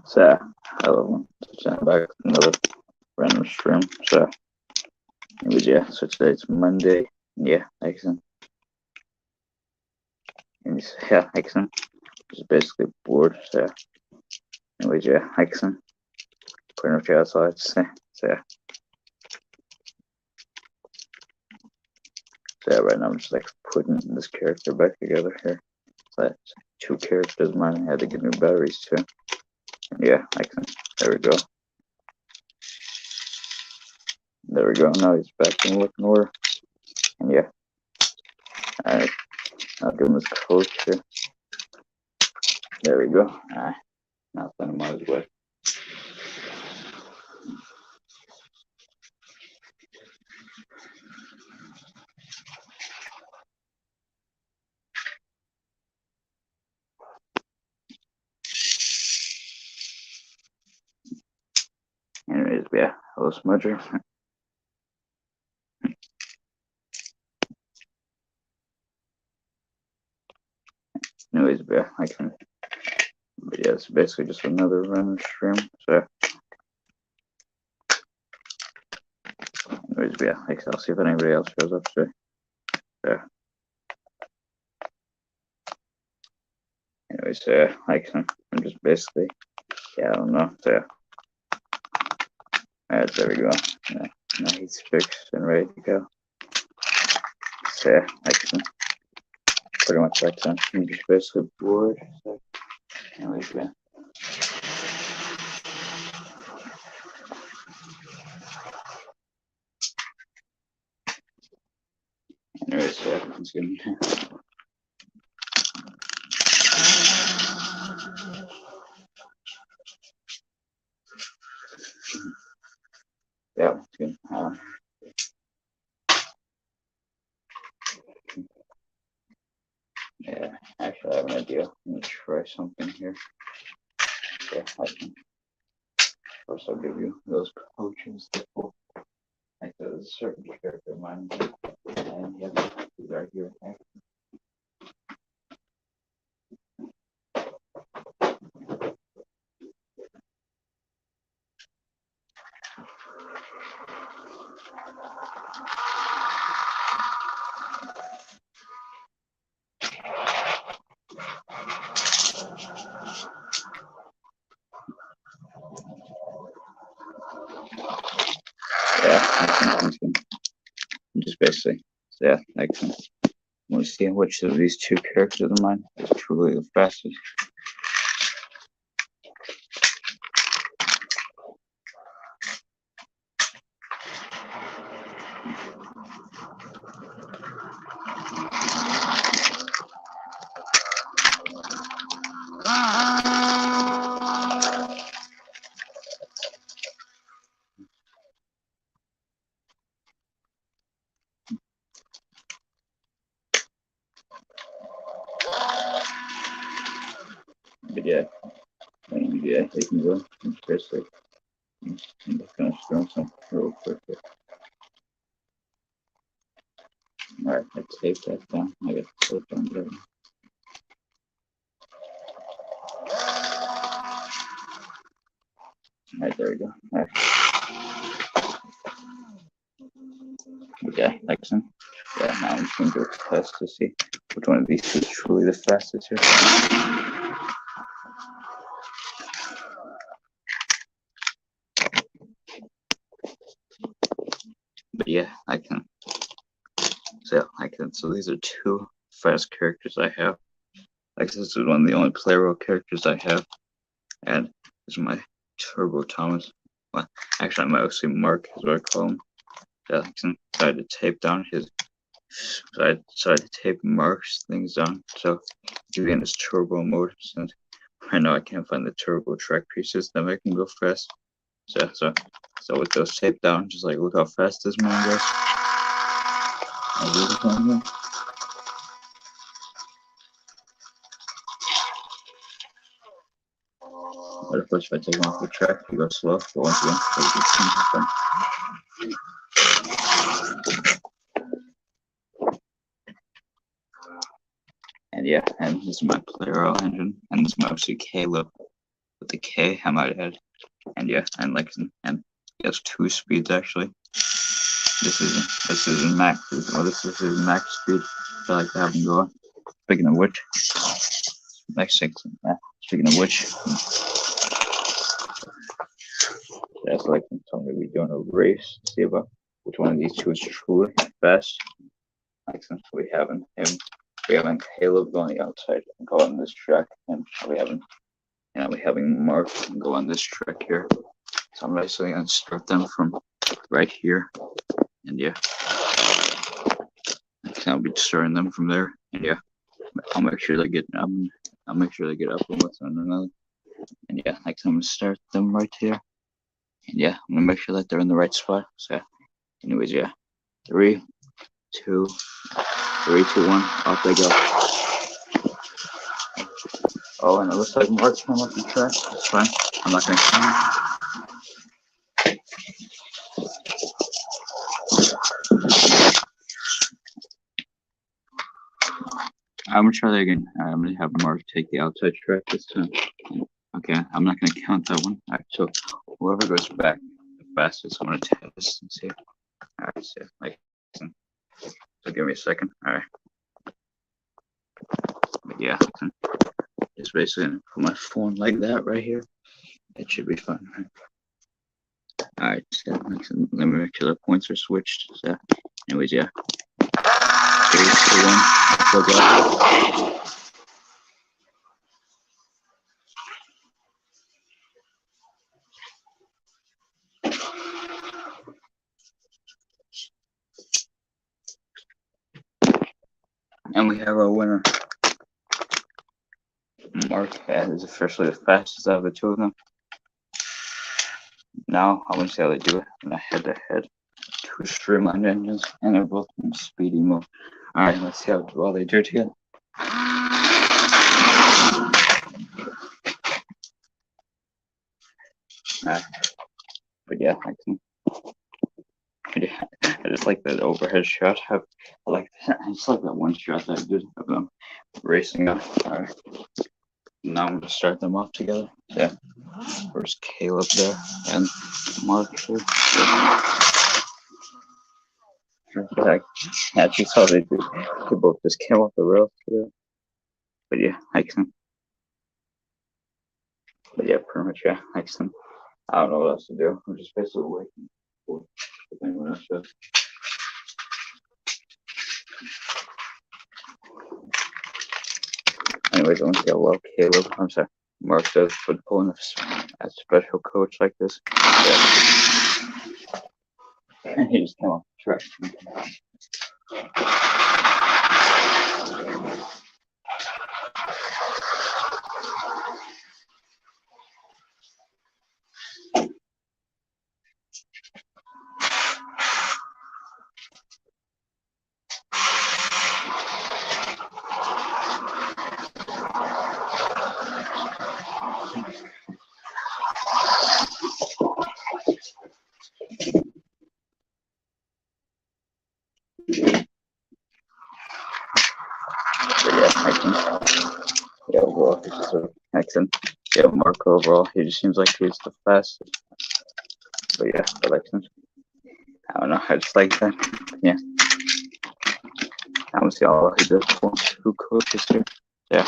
So, hello, I'm back with another random stream. So, anyways, yeah, so today it's Monday. Yeah, excellent. Yeah, excellent. Just basically bored. So, anyways, yeah, excellent. Pretty much that's all I have to say. So, yeah, right now I'm just like putting this character back together here. So, that's two characters. Mine had to get new batteries too. Yeah, excellent. There we go. There we go. Now he's back in looking order. And yeah, alright. I'll give him his coach here. There we go. Alright. Now send him on his way. Anyways, yeah, hello Smudger. Anyways, yeah, but yeah, it's basically just another random stream. So, anyways, yeah, I'll see if anybody else shows up today. Yeah. Anyways, yeah, I'm just basically, yeah, I don't know. So, yeah. Alright, there we go. Yeah, now he's fixed and ready to go. So, yeah, pretty much like that. I'm just basically bored. So, anyways, yeah. Anyways, so everything's good. Yeah, it's good. Yeah, actually, I have an idea. Let me try something here. Yeah, first I'll give you those coaches that will like there's a certain character in mind, and yeah, these are here. Yeah, just basically, yeah, excellent. We'll see which of these two characters of mine is truly the fastest. But yeah, yeah, they can go. Just basically, I'm just gonna throw some real quick. Alright, I taped that down. I got the tape on there. Alright, there we go. Alright. Okay, excellent. Yeah, now I'm just gonna do a test to see which one of these two is truly the fastest here. But yeah, so these are two fast characters I have. Like this is one of the only playable characters I have. And this is my Turbo Thomas. Well, actually, I might also Mark is what I call him. Yeah, I decided to tape down I decided to tape Mark's things down. So he'll be in his turbo mode since right now I can't find the turbo track pieces that make him go fast. So with those taped down, just like look how fast this man goes. But of course, if I take him off the track, he goes slow. But once again, and yeah, and this is my player engine, and this is my OC Caleb with the K, I might add. And yeah, and like, and he has 2 speeds actually. This is max. This is max speed. So I like to have him go. Speaking of which, speaking of which, that's like something we're doing a race to see about which one of these two is truly best. Like since we haven't Caleb go on the outside and go on this track, and we having Mark go on this track here. So I'm basically gonna start them from right here, and yeah, I'll be starting them from there, and yeah, I'll make sure they get up. I'll make sure they get up with one another, and yeah, like I'm gonna start them right here, and yeah, I'm gonna make sure that they're in the right spot. So, anyways, yeah, 3, 2, 1, off they go. Oh, and it looks like Mark's coming up the track. That's fine. I'm not gonna count. I'm gonna try that again. I'm gonna have Mark take the outside track this time. Okay, I'm not gonna count that one. Alright, so whoever goes back the fastest, I'm gonna test and see. Alright, so give me a second. Alright. But yeah, just basically gonna put my phone like that right here. It should be fine. Alright, so let me make sure the points are switched. So anyways, yeah. 3, 2, 1, go. And we have our winner. Mark is officially the fastest out of the two of them. Now I want to see how they do it in a head-to-head. 2 streamlined engines, and they're both in speedy mode. Alright, let's see how well they do together. But yeah, I just like that overhead shot. I just like that one shot that I did of them racing up. Alright. Now I'm gonna start them off together. Yeah. There's Caleb there and Mark here. That's just how they do. They both just came off the rails together. But yeah, pretty much, yeah, I don't know what else to do. I'm just basically waiting for anyone else does. Anyways, I want to see how well Mark does for pulling a special coach like this. Yeah. He just came off the track. Yeah, overall, he's just excellent. Yeah, Mark overall, he just seems like he's the fastest. But yeah, I don't know, I just like that. Yeah. I want to see all he does for 2 coaches here. Yeah.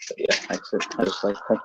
But yeah, that's it. I just like that.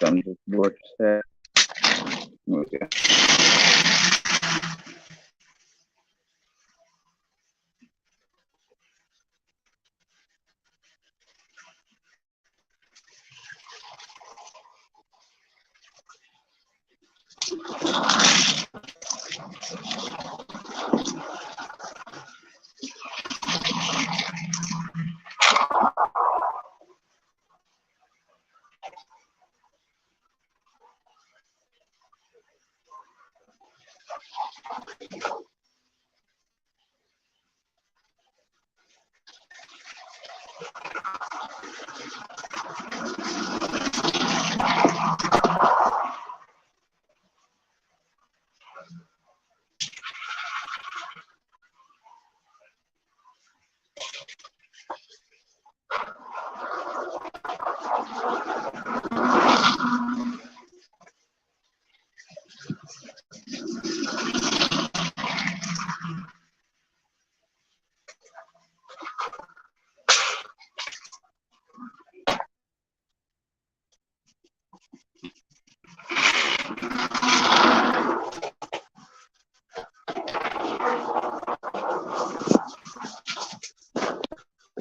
some just work set. Okay.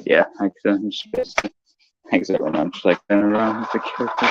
Yeah, like I'm just exit right now. I'm just like going around with the character.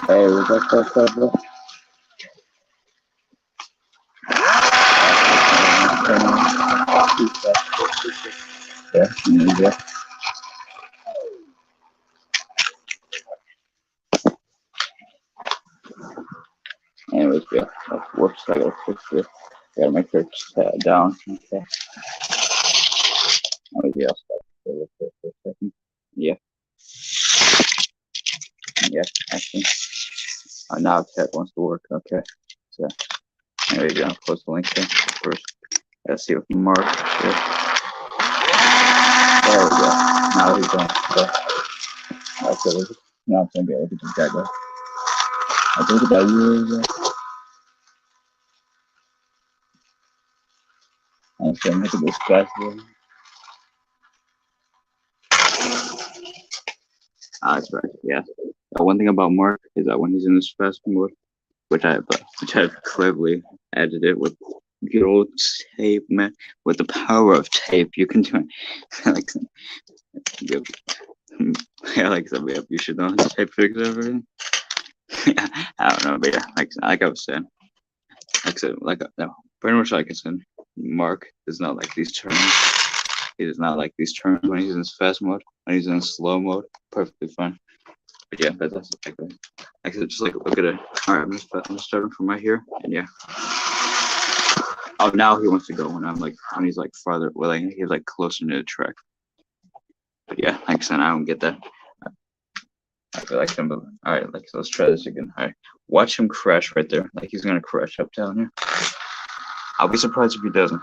Hey, what's up, bro? Yeah. Anyways, yeah. Whoops, I gotta fix this. Gotta make sure it's down. Okay. Anyways, yeah, I'll stop with it for a second. Yeah. Yeah, actually. Now chat wants to work. Okay. So, anyways, yeah, I'll post the link there. First, let's see if Mark. Yeah. There we go. Now he's on. So, okay, now I'm gonna be able to do that, guy. I think about you. I'm just gonna make it this fast. That's right. Yeah. One thing about Mark is that when he's in this fast mode, which I've cleverly edited with good old tape, man. With the power of tape, you can do like yeah, like some you should know tape fix everything. Yeah, I don't know, but yeah, like I was saying, no, pretty much like I said, Mark is not like these turns. He does not like these turns when he's in fast mode. When he's in slow mode, perfectly fine. But yeah, that's like I said, just like look at it. All right, I'm just starting from right here, and yeah. Oh, now he wants to go when he's like farther, well, like he's like closer to the track. But yeah, like I said, I don't get that. I feel like him. All right, like so let's try this again. All right, watch him crash right there. Like he's gonna crash up down here. I'll be surprised if he doesn't.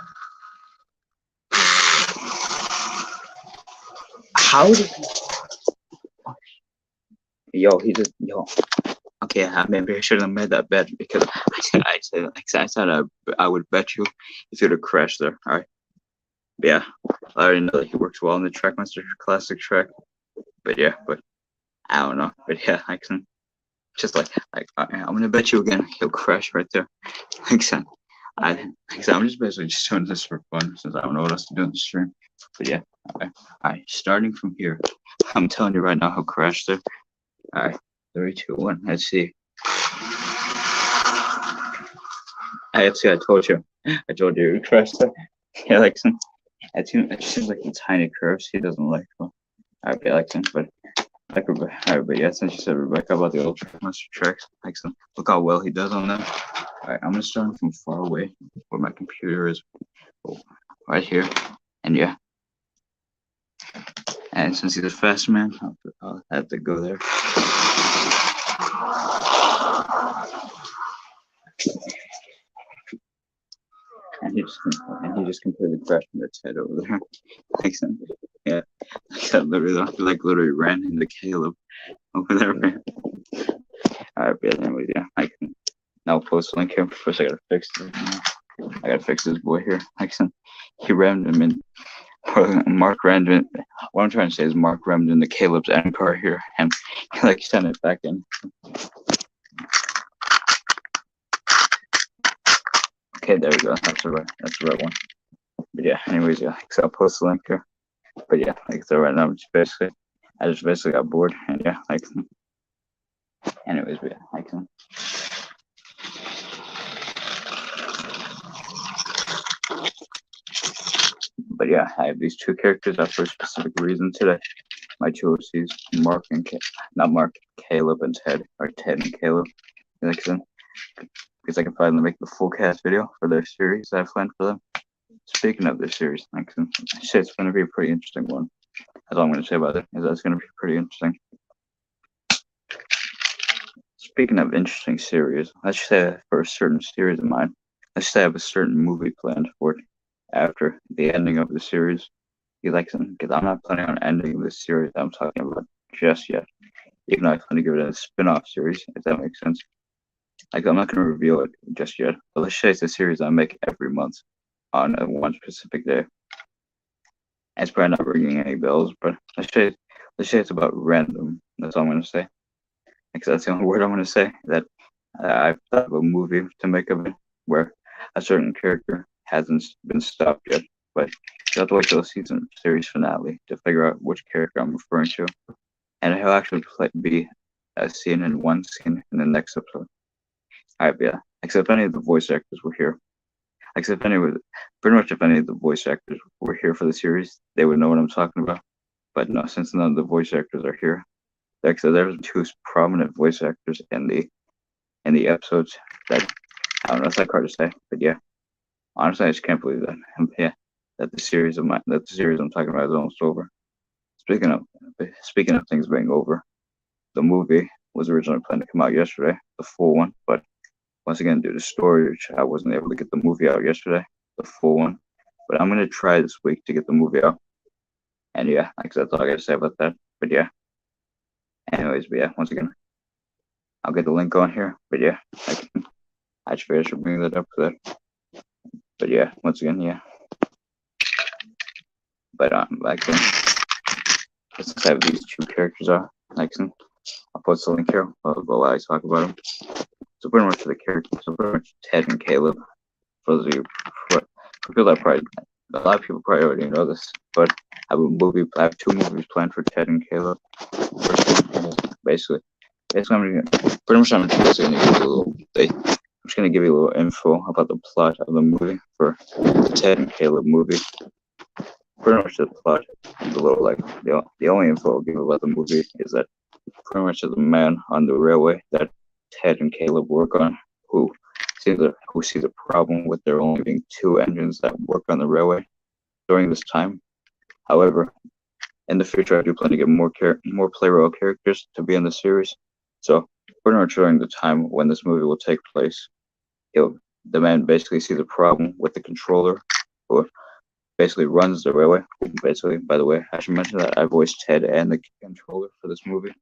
How did he? Yo, he just yo. Okay, maybe I should have made that bet because I said I would bet you if you'd have crashed there. All right. But yeah, I already know that he works well in the Trackmaster Classic track. But yeah, but I don't know. But yeah, I can just I'm gonna bet you again he'll crash right there. I'm just basically just doing this for fun since I don't know what else to do in the stream. But yeah, all right, starting from here, I'm telling you right now he'll crash there. All right, 3, 2, 1. Let's see. I told you he would crash there. Yeah, it seems like the tiny curves he doesn't like. Well, I like him, but like Rebecca. But yeah, since you said Rebecca about the old Trackmaster tracks, look how well he does on them. All right, I'm gonna start him from far away where my computer is, right here, and yeah. And since he's a fast man, I'll have to go there. he just completely crashed into its head over there. Makes sense. Yeah, literally ran into Caleb over there. Alright, but anyways, yeah, I can now post a link here. First, I gotta fix this. I gotta fix this boy here. He rammed him in. Mark rammed in. What I'm trying to say is Mark rammed into Caleb's end car here, and he sent it back in. Okay, there we go. That's the right one. But yeah, anyways, yeah, so I'll post the link here. But yeah, so right now, I just basically got bored, and yeah, anyways, but yeah, But yeah, I have these two characters out for a specific reason today. My two OCs, Caleb and Ted, or Ted and Caleb. Because I can finally make the full cast video for their series that I planned for them. Speaking of their series, I say it's going to be a pretty interesting one. That's all I'm going to say about it, is that it's going to be pretty interesting. Speaking of interesting series, let's say for a certain series of mine, let's say I have a certain movie planned for it after the ending of the series. Because I'm not planning on ending the series that I'm talking about just yet. Even though I plan to give it a spin-off series, if that makes sense. I'm not going to reveal it just yet, but let's say it's a series I make every month on one specific day. It's probably not ringing any bells, but let's say it's about random. That's all I'm going to say. Because that's the only word I'm going to say. That I've thought of a movie to make of it where a certain character hasn't been stopped yet, but you have to wait till the season series finale to figure out which character I'm referring to, and he'll actually be a scene in one scene in the next episode. Alright, yeah. Except any of the voice actors were here. Pretty much if any of the voice actors were here for the series, they would know what I'm talking about. But no, since none of the voice actors are here, there's two prominent voice actors in the episodes that I don't know, it's like hard to say, but yeah. Honestly, I just can't believe that. Yeah, that the series I'm talking about is almost over. Speaking of things being over, the movie was originally planned to come out yesterday, the full one, but once again, due to storage, I wasn't able to get the movie out yesterday, the full one. But I'm gonna try this week to get the movie out. And yeah, that's all I gotta say about that. But yeah. Anyways, but yeah, once again, I'll get the link on here. But yeah, I should bring that up for that. But yeah, once again, yeah. But since I have these two characters I'll post the link here while I talk about them. So pretty much for the characters, pretty much Ted and Caleb. For people that a lot of people probably already know this, but I have two movies planned for Ted and Caleb. Basically, I'm just gonna give you a little info about the plot of the movie for the Ted and Caleb movie. Pretty much the plot, the only info I'll give about the movie is that pretty much there's a man on the railway that Ted and Caleb work on who sees a problem with there only being two engines that work on the railway during this time. However, in the future, I do plan to get more player characters to be in the series. So pretty much during the time when this movie will take place, the man basically sees a problem with the controller, who basically runs the railway. Basically, by the way, I should mention that I voiced Ted and the controller for this movie,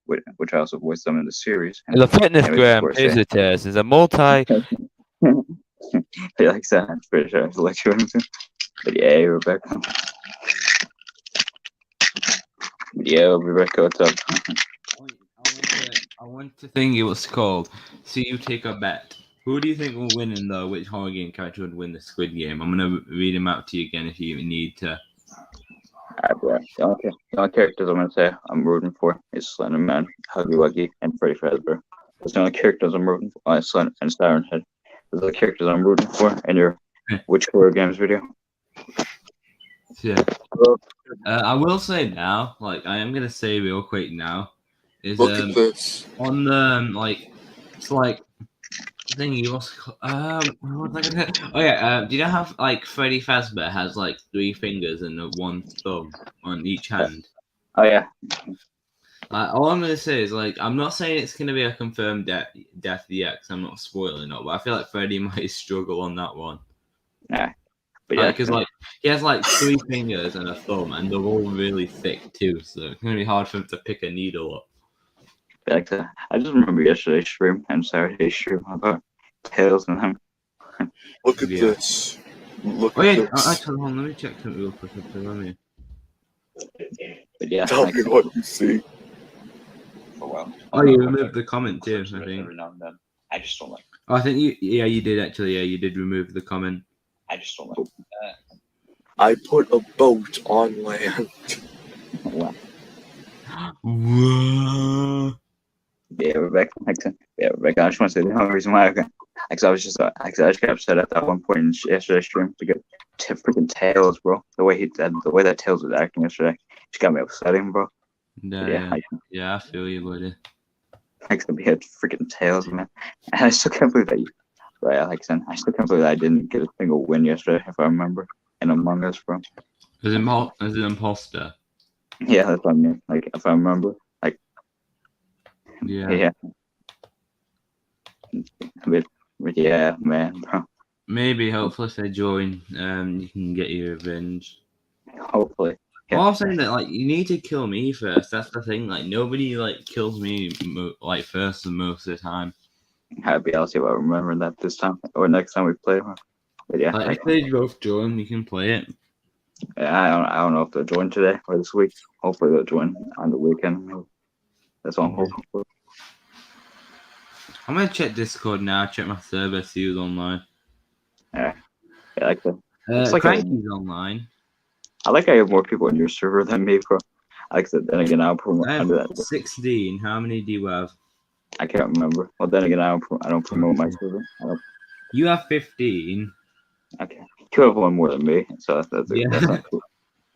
which I also voiced them in the series. The fitness gram visitors is a multi. Like that, I'm pretty sure I have to let you into. But yeah, Rebecca. Yeah, Rebecca, what's up? I want to think it was called. So you take a bet. Who do you think will win in the which horror game character would win the Squid Game? I'm gonna read them out to you again if you even need to. Alright, the only characters I'm gonna say I'm rooting for is Slender Man, Huggy Wuggy, and Freddy Fazbear. That's the only characters I'm rooting for. And Siren Head. Those are the characters I'm rooting for in your which horror games video. Yeah. I will say now, I am gonna say real quick now, is look at this on the it's like thingy. What was I gonna say? Oh yeah, do you know how Freddy Fazbear has 3 fingers and 1 thumb on each hand? Oh yeah. All I'm gonna say is I'm not saying it's gonna be a confirmed death yet, because I'm not spoiling it, but I feel like Freddy might struggle on that one. Yeah. But yeah, Because like he has like 3 fingers and a thumb, and they're all really thick too, so it's gonna be hard for him to pick a needle up. like I just remember yesterday's stream and Saturday's stream about Tails and him. Look at Yeah. this. Look Oh at yeah, this. actually, hold on, let me check something real quick. But yeah, Tell me what you see. Oh, you removed the comment too, I think. Every now and then. I just don't like. Oh, I think you did actually. Yeah, you did remove the comment. I just don't like. I put a boat on land. Wow. Whoa. Yeah, Rebecca. Rebecca. I just want to say the only reason why I just got upset at that one point in yesterday's stream to get freaking Tails, bro. The way that Tails was acting yesterday, just got me upsetting, bro. Yeah, I feel you, buddy. Like he had freaking Tails, man. And I still can't believe that. Right, Alex, and I still can't believe that I didn't get a single win yesterday, if I remember, in Among Us, bro. As an imposter. Yeah, that's what I mean. Like, if I remember, like, Yeah. But yeah, man, bro. Maybe, hopefully, if they join, you can get your revenge. Hopefully. Yeah. Well, I'm saying that, like, you need to kill me first. That's the thing. Like, nobody like kills me like first and most of the time. Happy, I'll see if I remember that this time or next time we play. But yeah, Like, if they both join, we can play it. I don't know if they'll join today or this week. Hopefully they'll join on the weekend. That's all I'm hoping for. I'm gonna check Discord now. Check my server, see who's online. Yeah, like that. Like Cranky's online. I like I have more people in your server than me, bro. Like that. Then again, I'll promote. I have Under that. 16. How many do you have? I can't remember. Well, then again, I don't promote my server. You have 15. Okay, you have one more than me, so that's not cool.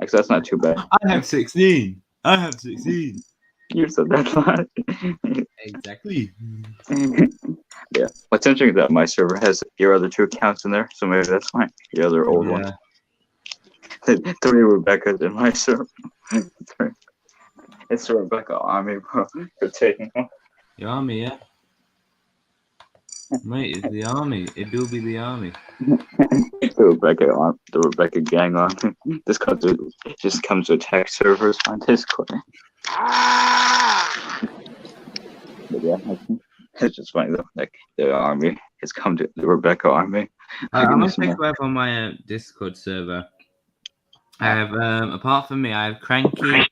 Actually, that's not too bad. I have 16. I have 16. You said that lot. Exactly. Yeah. What's interesting is that my server has your other 2 accounts in there, so maybe that's fine. Your other old ones. 3 Rebecca's in my server. It's the Rebecca army, bro. You're taking them. The army, yeah. Mate, it's the army. It will be the army. The Rebecca gang on. This just comes to attack servers on Discord. But yeah, it's just funny though. Like the army has come to the Rebecca army. I'm gonna take a on my Discord server. I have apart from me, I have Cranky,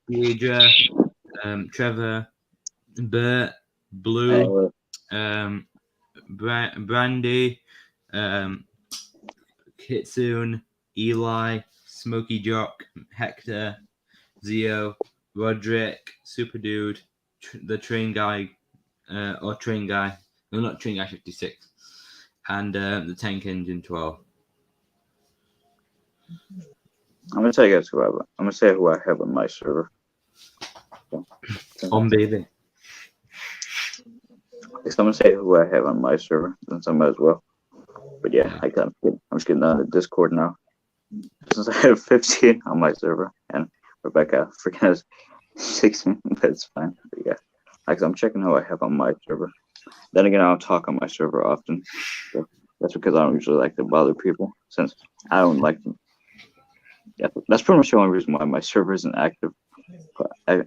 Deidre, Trevor, Bert, Blue, Brandy, Kitsune, Eli, Smokey Jock, Hector, Zio, Roderick, Super Dude, the Train Guy, no, not Train Guy 56, and the Tank Engine 12. I'm gonna tell you guys who I'm gonna say who I have on my server. On baby. I'm gonna say who I have on my server, since I might as well. But yeah, I'm just getting on the Discord now. Since I have 15 on my server, and Rebecca freaking has 16, that's fine. But yeah, I'm checking who I have on my server. Then again, I don't talk on my server often. So that's because I don't usually like to bother people, since I don't like them. Yeah, that's pretty much the only reason why my server isn't active. That's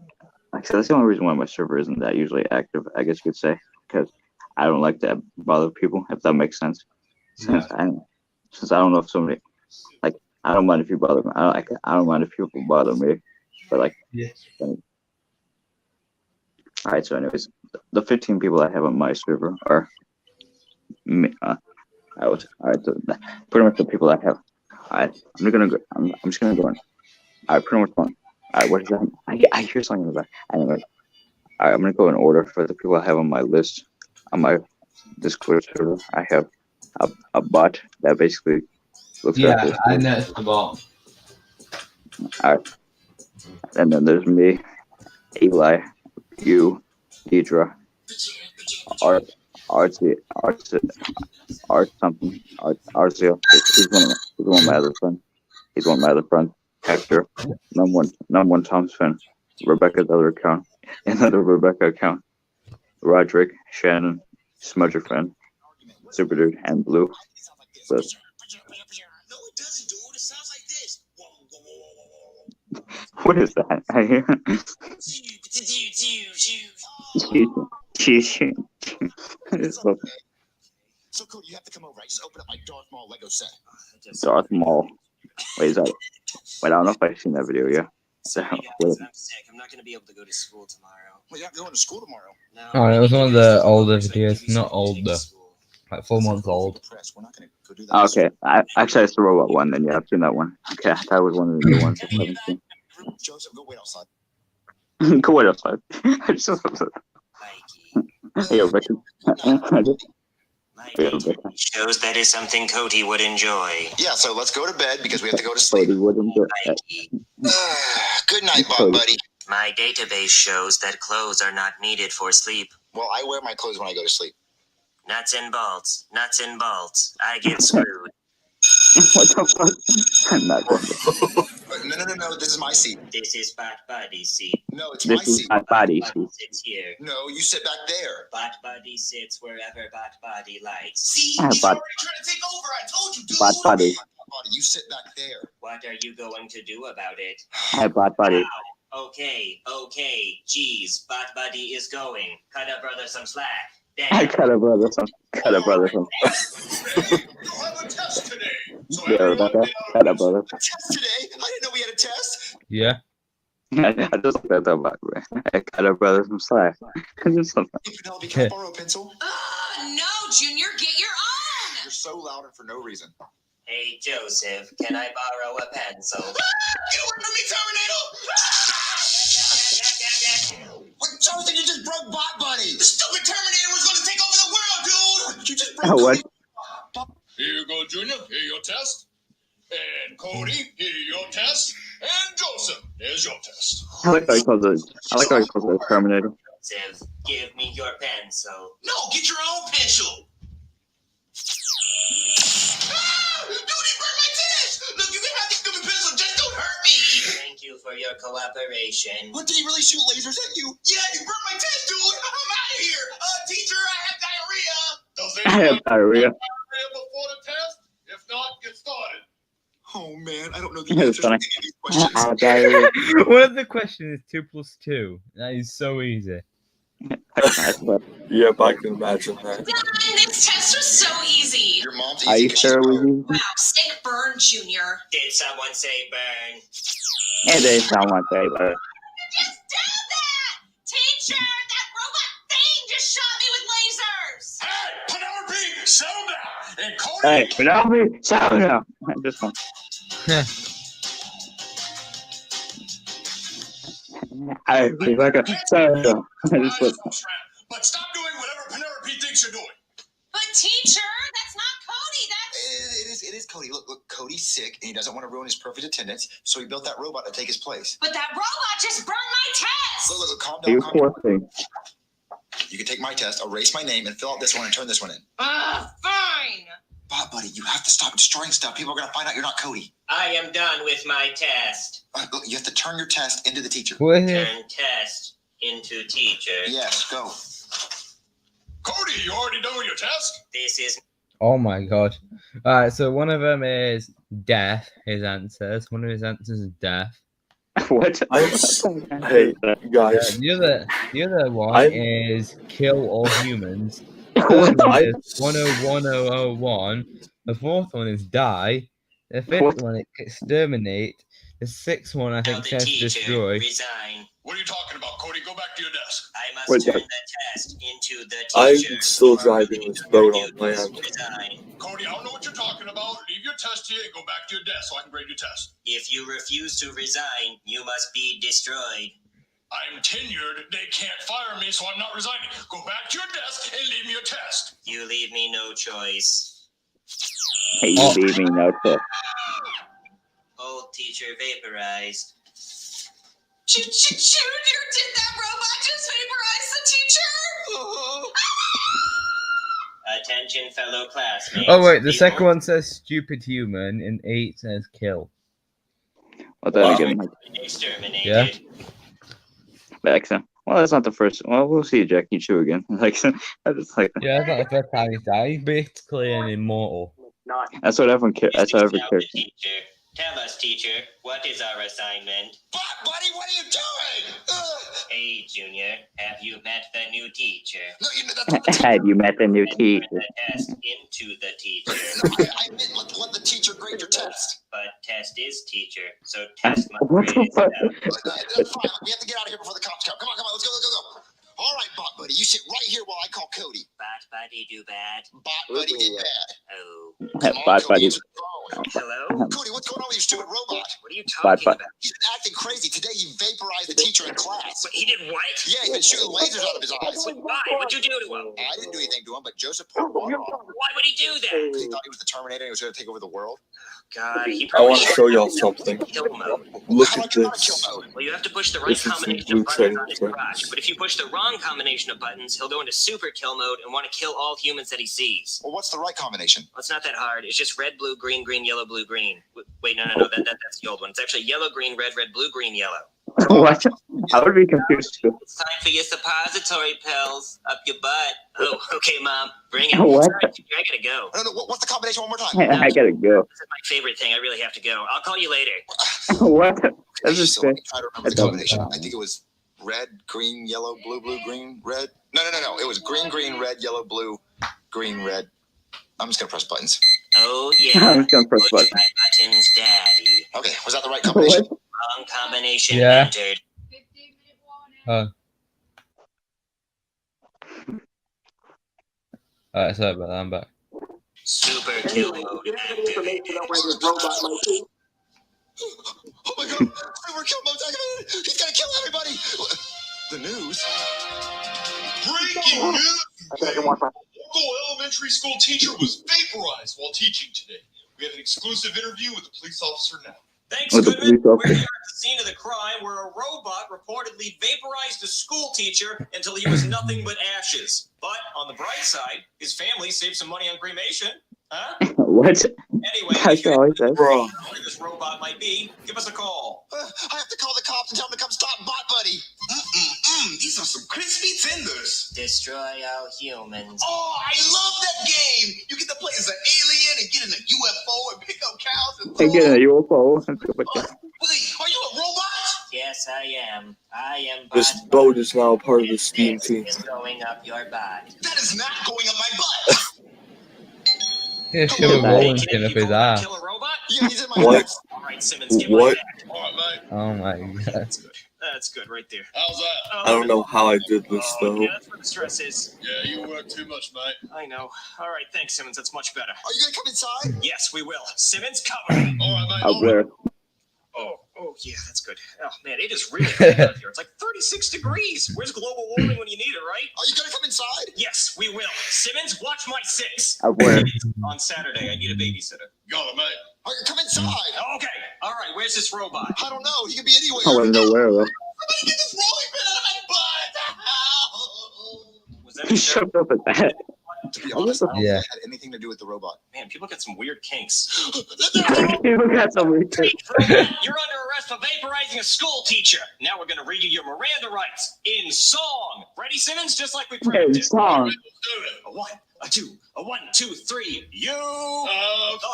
the only reason why my server isn't that usually active, I guess you could say, because I don't like to bother people, if that makes sense. Since I don't know if somebody, like, I don't mind if you bother me. I don't mind if people bother me, but like, all right. So, anyways, the 15 people I have on my server are me. All right. So pretty much the people I have. I'm just gonna go on. All right, pretty much one. All right, what is that? I hear something in the back. Anyway, all right, I'm gonna go in order for the people I have on my list. On my Discord server, I have a bot that basically looks at this. I noticed the bot. All right, and then there's me, Eli, you, Deidre, Art something, Arzio. He's one of my other friends. He's one of my other friends. Hector, number one Tom's fan. Rebecca's other account, another Rebecca account. Roderick, Shannon, Smudger fan, Super Dude, and Blue. So What is that? I hear. So cool, you have to come over. I just opened up my Darth Maul Lego set. Darth Maul. Wait, is that? Wait, I don't know if I've seen that video yet. Sorry, guys, I'm sick. I'm not going to be able to go to school tomorrow. Well, you're not going to school tomorrow. No. Oh, it was one of the older videos, not older, like 4 months old. We're not going to go do that. Okay, actually, it's the robot one. Then yeah, I've seen that one. Okay, that was one of the new ones. I haven't seen. Joseph, go wait outside. Go wait outside. I just Hey, Rebecca. Shows that is something Cody would enjoy. Yeah, so let's go to bed because we have to go to sleep. Good night, Bob, buddy. My database shows that clothes are not needed for sleep. Well, I wear my clothes when I go to sleep. Nuts and bolts. Nuts and bolts. I get screwed. What the fuck? I'm not going to. No. This is my seat. This is Bot Buddy's seat. No, it's This my is seat. Bot Buddy's seat. Sits here. No, you sit back there. Bot Buddy sits wherever Bot Buddy likes. See, Ah, he's Bot- already trying to take over. I told you, dude. Bot Buddy. You sit back there. What are you going to do about it? Hi, Bot Buddy. Okay. Jeez, Bot Buddy is going. Cut a brother some slack. I cut a brother some. Cut a brother some. You have a test today. So Yeah, Rebecca. Cut a brother. test today? I didn't know we had a test. Yeah. I just like that about I cut a brother some slack. Just something. Hey, Penelope, can I borrow a pencil? No, Junior, get your own! You're so loud and for no reason. Hey, Joseph, can I borrow a pencil? Get away from me, Terminator! What, Jonathan, you just broke Bot Buddy! The stupid Terminator was going to take over the world, dude! You just broke What? Here you go, Junior. Here your test. And Cody, here your test. And Joseph, here's your test. I like how he calls it Terminator. Joseph, give me your pencil. No, get your own pencil! Dude, he burned my test! Look, you can have the stupid pencil, just don't hurt me! Thank you for your cooperation. What, did he really shoot lasers at you? Yeah, you burned my test, dude! I'm out of here! Teacher, I have diarrhea! Does I have diarrhea. before the test? If not, get started. Oh man, I don't know the It's answers to funny. any of these questions. I have diarrhea. One of the questions is 2 plus 2. That is so easy. Yep, I can imagine that. Done! This test was so easy. Your mom's Are easy you 'cause she's sure we broke. do? Wow, sick burn, Junior. Did someone say burn? It is someone say, but You just did that! Teacher, that robot thing just shot me with lasers! Hey, Penelope, settle down. And Cody, hey, Penelope, settle down. This one. Hey, Rebecca, settle down. This one. but stop doing whatever Penelope thinks you're doing. But teacher, that's not Cody, that's... It is Cody. Look, Cody's sick and he doesn't want to ruin his perfect attendance, so he built that robot to take his place. But that robot just burned my test! Look, calm You down. poor thing. You can take my test, erase my name, and fill out this one and turn this one in. Fine! Bob, buddy, you have to stop destroying stuff. People are going to find out you're not Cody. I am done with my test. Look, you have to turn your test into the teacher. What? Turn test into teacher. Yes, go. Cody, you already done with your test? This is... Oh my god. Alright, so one of them is death, his answers. One of his answers is death. What? Hey, guys. The other one I'm- is kill all humans. What Third the- one is 101001. The fourth one is die. The fifth What? one is exterminate. The sixth one I Now think the says teacher, destroy. resign. What are you talking about, Cody? Go back to your desk. I must Wait, turn what? the test into the I'm teacher. still driving this boat on land. Resign. Cody, I don't know what you're talking about. Leave your test here and go back to your desk so I can grade your test. If you refuse to resign, you must be destroyed. I'm tenured. They can't fire me, so I'm not resigning. Go back to your desk and leave me your test. You leave me no choice. Hey, you leave me no tip. Old teacher vaporized. Junior, did that robot just vaporize the teacher? Attention, fellow classmates. Oh wait, the People- second one says stupid human and 8 says kill. What that again? Exterminated. Yeah. Excellent. Well, that's not the first. Well, we'll see Jackie Chu again. Like, that's like Yeah, that's not the first time he's died. He's basically an immortal. that's what everyone cares. That's what everyone Now cares. the teacher. Tell us, teacher, what is our assignment? Buddy, what are you doing? Hey, Junior, have you met the new teacher? No, that's not the teacher. Have you met the new Turn teacher? the test into the teacher. No, I meant let the teacher grade your test. But test is teacher, so test must What grade the fuck? itself. That's fine. We have to get out of here before the cops come. Come on, let's go. All right, Bot Buddy, you sit right here while I call Cody. Bot buddy do bad. Bot Buddy get bad. Oh. Come on, Bot Cody, Buddy. answer the phone. Hello? Cody, what's going on with your stupid robot? What are you Bot talking Buddy. about? He's been acting crazy. Today he vaporized the teacher in class. But he did what? Yeah, he's been shooting lasers out of his eyes. Why? What'd you do to him? I didn't do anything to him, but Joseph poured water on him. Why would he do that? He thought he was the Terminator and he was going to take over the world. God, he I probably want to show y'all something. kill mode. Look How do I at get out of kill this. mode? Well, you have to push the right This is combination of blue buttons trading on his cards. crotch. But if you push the wrong combination of buttons, he'll go into super kill mode and want to kill all humans that he sees. Well, what's the right combination? Well, it's not that hard. It's just red, blue, green, yellow, blue, green. Wait, no. That's the old one. It's actually yellow, green, red, blue, green, yellow. What? I would be confused too. It's time for your suppository pills up your butt. Oh, okay, Mom. Bring it. What? Sorry, I gotta go. No, what's the combination one more time? I gotta go. This is my favorite thing. I really have to go. I'll call you later. What? That's just So let me try to remember the That's all. combination. I think it was red, green, yellow, blue, green, red. No. It was green, red, yellow, blue, green, red. I'm just going to press buttons. Oh, I'm yeah. just gonna press Push button. my buttons, Daddy. Okay, was that the right combination? What? Wrong combination Yeah. entered. 15-minute warning. Alright, sorry about that. I'm back. Super kill mode activated. Oh my god, super kill mode's activated. He's going to kill everybody. The news. Breaking news. Local elementary school teacher was vaporized while teaching today. We have an exclusive interview with the police officer now. Thanks, With the Goodman. police officer. We're here at the scene of the crime where a robot reportedly vaporized a school teacher until he was nothing but ashes. But on the bright side, his family saved some money on cremation. Huh? What? Anyway, That's if you're all he said. Bro. where this robot might be, give us a call. I have to call the cops and tell them to come stop Bot Buddy. These are some crispy tenders. Destroy all humans. Oh, I love that game. You get to play as an alien and get in a UFO and pick up cows and I throw get a them. UFO. Wait, are you a robot? Yes, I am. I am. This Bot boat is now part of the Steam This team. is going up your butt. That is not going up my butt. Yeah, shove a Hey, rolling Can pin you up his go ass. kill a robot? Yeah, he's in my What? house. All right, Simmons, give What? my back. All right, mate. Oh my god. That's good. That's good right there. How's that? I don't know how I did this Oh, though. yeah, that's where the stress is. Yeah, you work too much, mate. I know. All right, thanks, Simmons. That's much better. Are you going to come inside? Yes, we will. Simmons, cover me. All right, mate. I'll wear. Oh, yeah, that's good. Oh, man, it is really cold out here. It's like 36 degrees. Where's global warming when you need it, right? Are you going to come inside? Yes, we will. Simmons, watch my six. I'll wear. On Saturday, I need a babysitter. Got it, mate. All right, come inside. Okay. All right, where's this robot? I don't know. He could be anywhere. I wasn't aware though. Somebody get this rolling pin out of my butt. Was that He a showed up at that. To be honest, I don't Yeah. think it had anything to do with the robot. Man, people get some weird kinks. You got some weird shit. You're under arrest for vaporizing a school teacher. Now we're going to read you your Miranda rights in song. Ready, Simmons? Just like we Hey, practiced. song. Let's do it. A one, a two, a 1, 2, 3. You Have the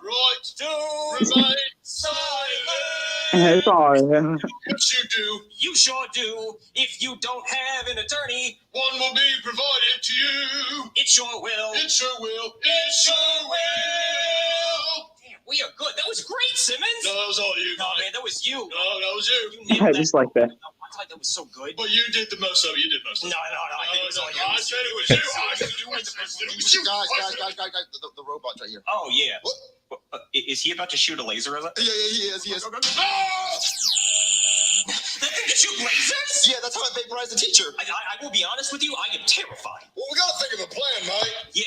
right do remain Hey, silent. sorry. Yes, you do. you sure do. If you don't have an attorney, One will be provided to you. it sure will. It sure will. It sure will. Damn, we are good. That was great, Simmons. No, that was all you, No, mate. man, that was you. No, that was you. You Yeah, nailed that. just like that. I thought that was so good. But you did the most of it. You did most No, of no, it. I think it was all you. I said it was you. I said it was you. Guys, The robot's right here. Oh, yeah. What? Is he about to shoot a laser? Yeah, he is. He is. That thing can shoot lasers? Yeah, that's how I vaporized the teacher. I will be honest with you, I am terrified. Well, we gotta think of a plan, mate. Yeah,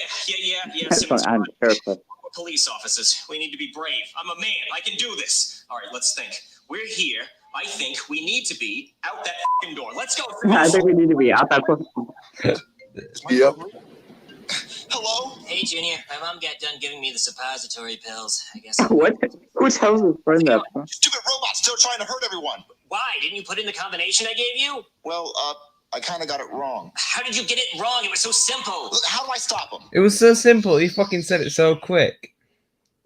That's Simmons. fine. I'm terrified. We're police officers. We need to be brave. I'm a man. I can do this. All right, let's think. We're here. I think we need to be out that f***ing door. Let's go. I think we need to be out that way. Yep. Hello? Hey, Junior. My mom got done giving me the suppository pills. I guess. What? Who tells his friend that? Stupid robot still trying to hurt everyone. Why? Didn't you put in the combination I gave you? Well, I kind of got it wrong. How did you get it wrong? It was so simple. Look, how do I stop him? It was so simple. He fucking said it so quick.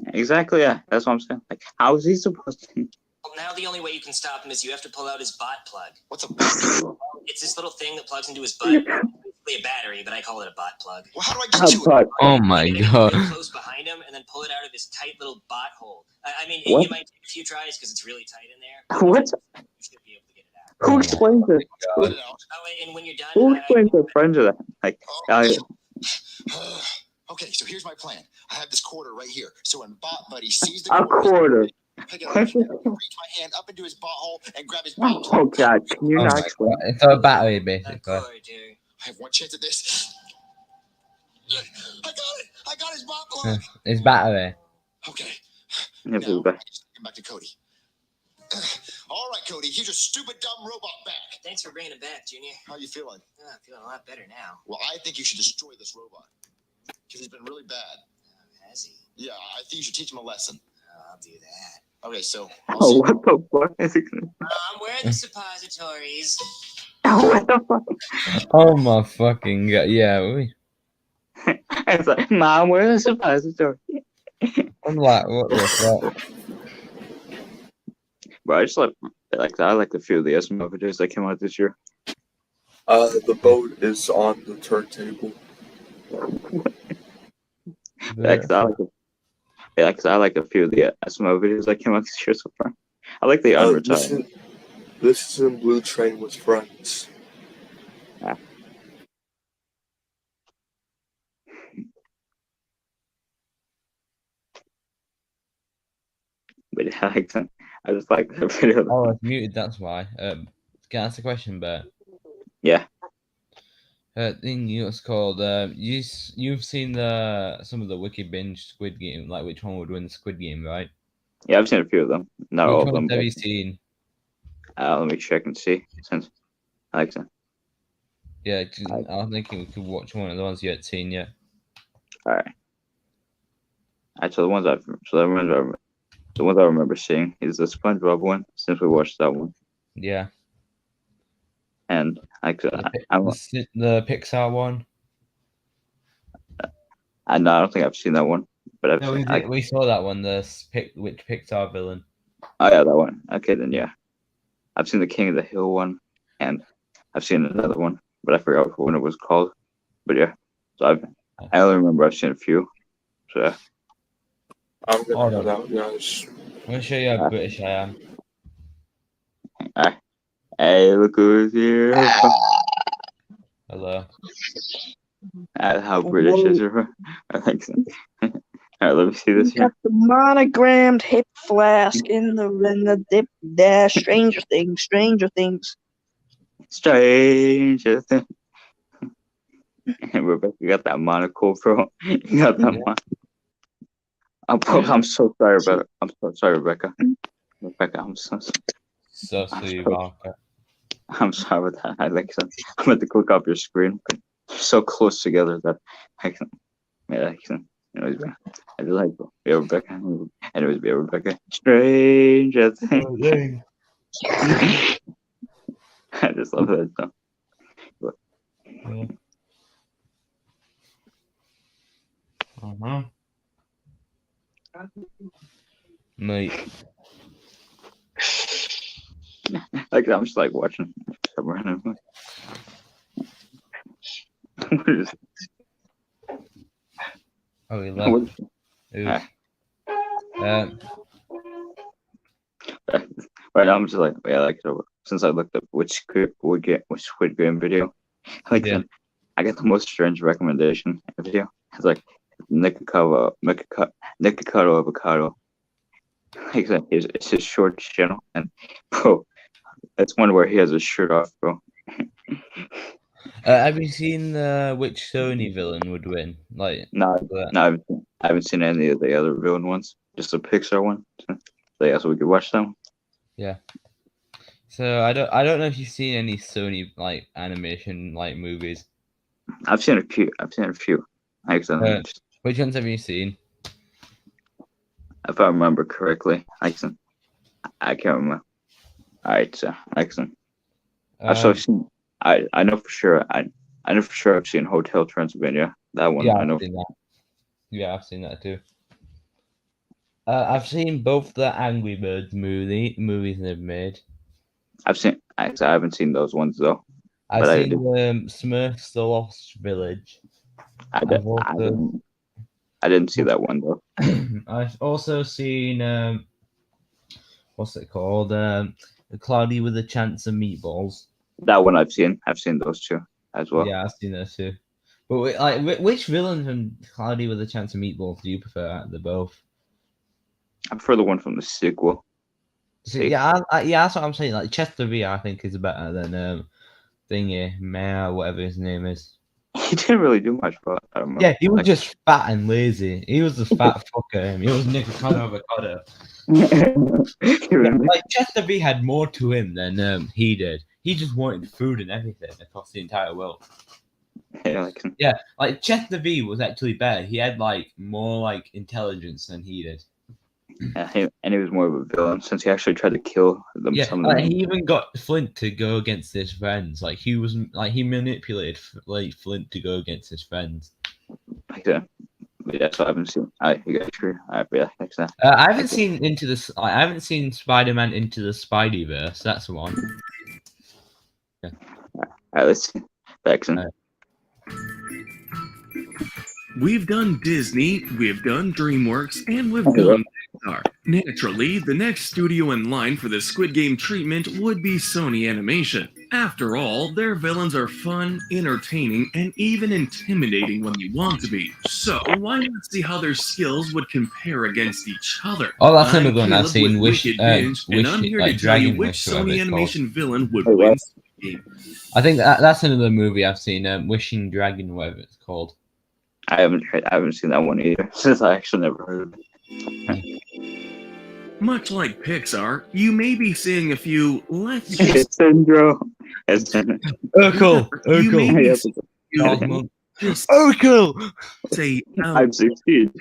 Exactly, yeah. That's what I'm saying. Like, how is he supposed to? Well, now the only way you can stop him is you have to pull out his bot plug. What's a bot? It's this little thing that plugs into his butt. It's basically a battery, but I call it a bot plug. Well, how do I get to it? Oh my You gotta god. get real close behind him and then pull it out of this tight little bot hole. I mean, What? you might take a few tries because it's really tight in there. What? You should be able to get it out. Who explains it? Get it out. Oh, and when you're done, Who explains their friends of that? Like, Okay, so here's my plan. I have this quarter right here. So when Bot Buddy sees the a quarter. pick it up, reach my hand up into his butthole and grab his bot. Oh God! Can you Oh not my explain? God. It's a battery, a basically. quarter. I have one chance at this. I got it! I got his bot plug! It's battery. Okay. Yeah, Now, but- I just come back to Cody. All right, Cody, here's your stupid, dumb robot back. Thanks for bringing it back, Junior. How you feeling? Oh, I'm feeling a lot better now. Well, I think you should destroy this robot. Because he's been really bad. Has he? Yeah, I think you should teach him a lesson. Oh, I'll do that. Okay, so. Oh, what the fuck is he gonna? I'm wearing the suppositories. Oh, what the fuck? Oh my fucking god. Yeah, It's like, Mom, where's the suppository? I'm like, what the fuck? Bro, I just like I like a few of the SML videos that came out this year. The boat is on the turntable. Yeah, 'cause I like a few of the SML videos that came out this year so far. I like the unretired. This is in Blue Train with Friends. But yeah, I just like the video. Oh, it's muted, that's why. Can I ask a question, Bert? Yeah. Thing you know what's called you've seen some of the Wiki Binge Squid Game, like which one would win the Squid Game, right? Yeah, I've seen a few of them. Not all Which of them. ones have But, you seen? let me check and see. Since I like that. Yeah, 'cause I'm thinking we could watch one of the ones you haven't seen yet. All right. Actually, the ones I remember seeing is the SpongeBob one. Since we watched that one, Yeah. and like The Pixar one. I don't think I've seen that one, but I've No, we saw that one. Which Pixar villain? oh yeah, that one. Okay, then yeah, I've seen the King of the Hill one, and I've seen another one, but I forgot what one it was called. But yeah, so I only remember I've seen a few. So yeah. I'm gonna Hold head on. out, guys. I'm gonna show you how British I am. Hey, look who's here! Hello. How British is your? I think so. All right, let me see this Got here. the monogrammed hip flask in the dip dash. Stranger Things, Stranger Things. Stranger thing. And Rebecca, you got that monocle, bro. You got that one. I'm so sorry, Rebecca. I'm so sorry, Rebecca. Rebecca, I'm so sorry. So sweet, Marker. I'm sorry about that. I'm going to click off your screen. But you're so close together that I can. Yeah, I can. Anyways, I just like be Rebecca. Anyways, be Rebecca. Stranger thing. I just love that song. Yeah. Mate. Like I'm just like watching some random. What is Oh, we what left. is- Oof. Right now I'm just like yeah, like so since I looked up which Squid Game video, like Yeah. I got the most strange recommendation video. It's like Nikocado Avocado. Like it's his short channel, and bro, it's one where he has his shirt off, bro. Have you seen which Sony villain would win? Like, No, that. I haven't seen any of the other villain ones. Just the Pixar one. So yeah, so we could watch them. Yeah. So I don't know if you've seen any Sony like animation like movies. I've seen a few. Like, Which ones have you seen? if I remember correctly, I can't remember. All right, so excellent. I've seen. I know for sure. I know for sure. I've seen Hotel Transylvania. That one. Yeah, I know. I've seen that. Yeah, I've seen that too. I've seen both the Angry Birds movies they've made. I haven't seen those ones though. I've But seen Smurfs: The Lost Village. I've also I didn't see that one though. I've also seen what's it called? Cloudy with a Chance of Meatballs. That one I've seen. I've seen those two as well. Yeah, I've seen those too. But which villain from Cloudy with a Chance of Meatballs do you prefer out of the both? I prefer the one from the sequel. So, yeah, that's what I'm saying. Like Chester V, I think is better than Thingy Mayor, whatever his name is. He didn't really do much, but I don't know. Yeah, he was just fat and lazy. He was the fat fucker. He was Nicotado Avocado. Like Chester V had more to him than he did. He just wanted food and everything across the entire world. Yeah, like Chester V was actually better. He had like more like intelligence than he did. Yeah, and he was more of a villain since he actually tried to kill them. Yeah, he even got Flint to go against his friends. Like he manipulated like Flint to go against his friends. Yeah, so I haven't seen. You guys sure? I haven't seen I haven't seen Spider-Man Into the Spideyverse. That's the one. Yeah. All right, let's see. Excellent. We've done Disney, we've done DreamWorks, and we've done Pixar. Naturally, the next studio in line for the Squid Game treatment would be Sony Animation. After all, their villains are fun, entertaining, and even intimidating when they want to be. So, why not see how their skills would compare against each other? Oh, that's another one I've seen. And I'm here to tell you which Sony Animation villain would win Squid Game. I think that's another movie I've seen, Wishing Dragon, whatever it's called. I haven't seen that one either, since I actually never heard of it. Much like Pixar, you may be seeing a few let's just Syndrome. Urkel. Say I've succeeded.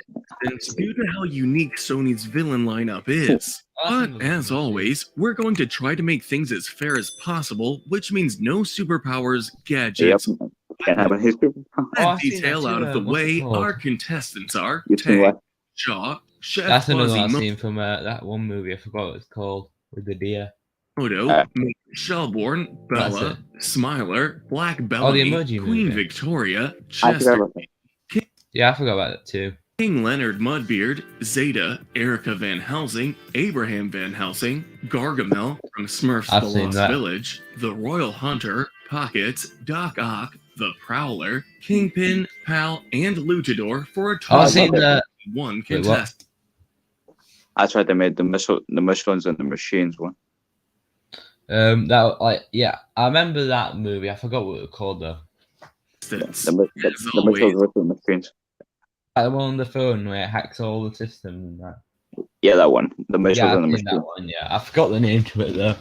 Due to how unique Sony's villain lineup is. But as always, we're going to try to make things as fair as possible, which means no superpowers, gadgets. Can't have any That detail out of the way, our contestants are Shaw, Chef That's another I've seen from that one movie. I forgot what it's called with the deer. Moto, Shelbourne, Bella, Smiler, Black Bellamy, Queen Victoria, Chester. Yeah, I forgot about that too. King Leonard Mudbeard, Zeta, Erica Van Helsing, Abraham Van Helsing, Gargamel from Smurfs The Lost Village, The Royal Hunter, Pockets, Doc Ock, The Prowler, Kingpin, Pal, and Luchador for a total of one contestant. That's right, they made the Michelins and the Machines one. I remember that movie. I forgot what it was called though. The Michelins with the Machines. The one on the phone where it hacks all the systems and that. Yeah, that one. The Michelins and the Machines. That one, yeah. I forgot the name to it though.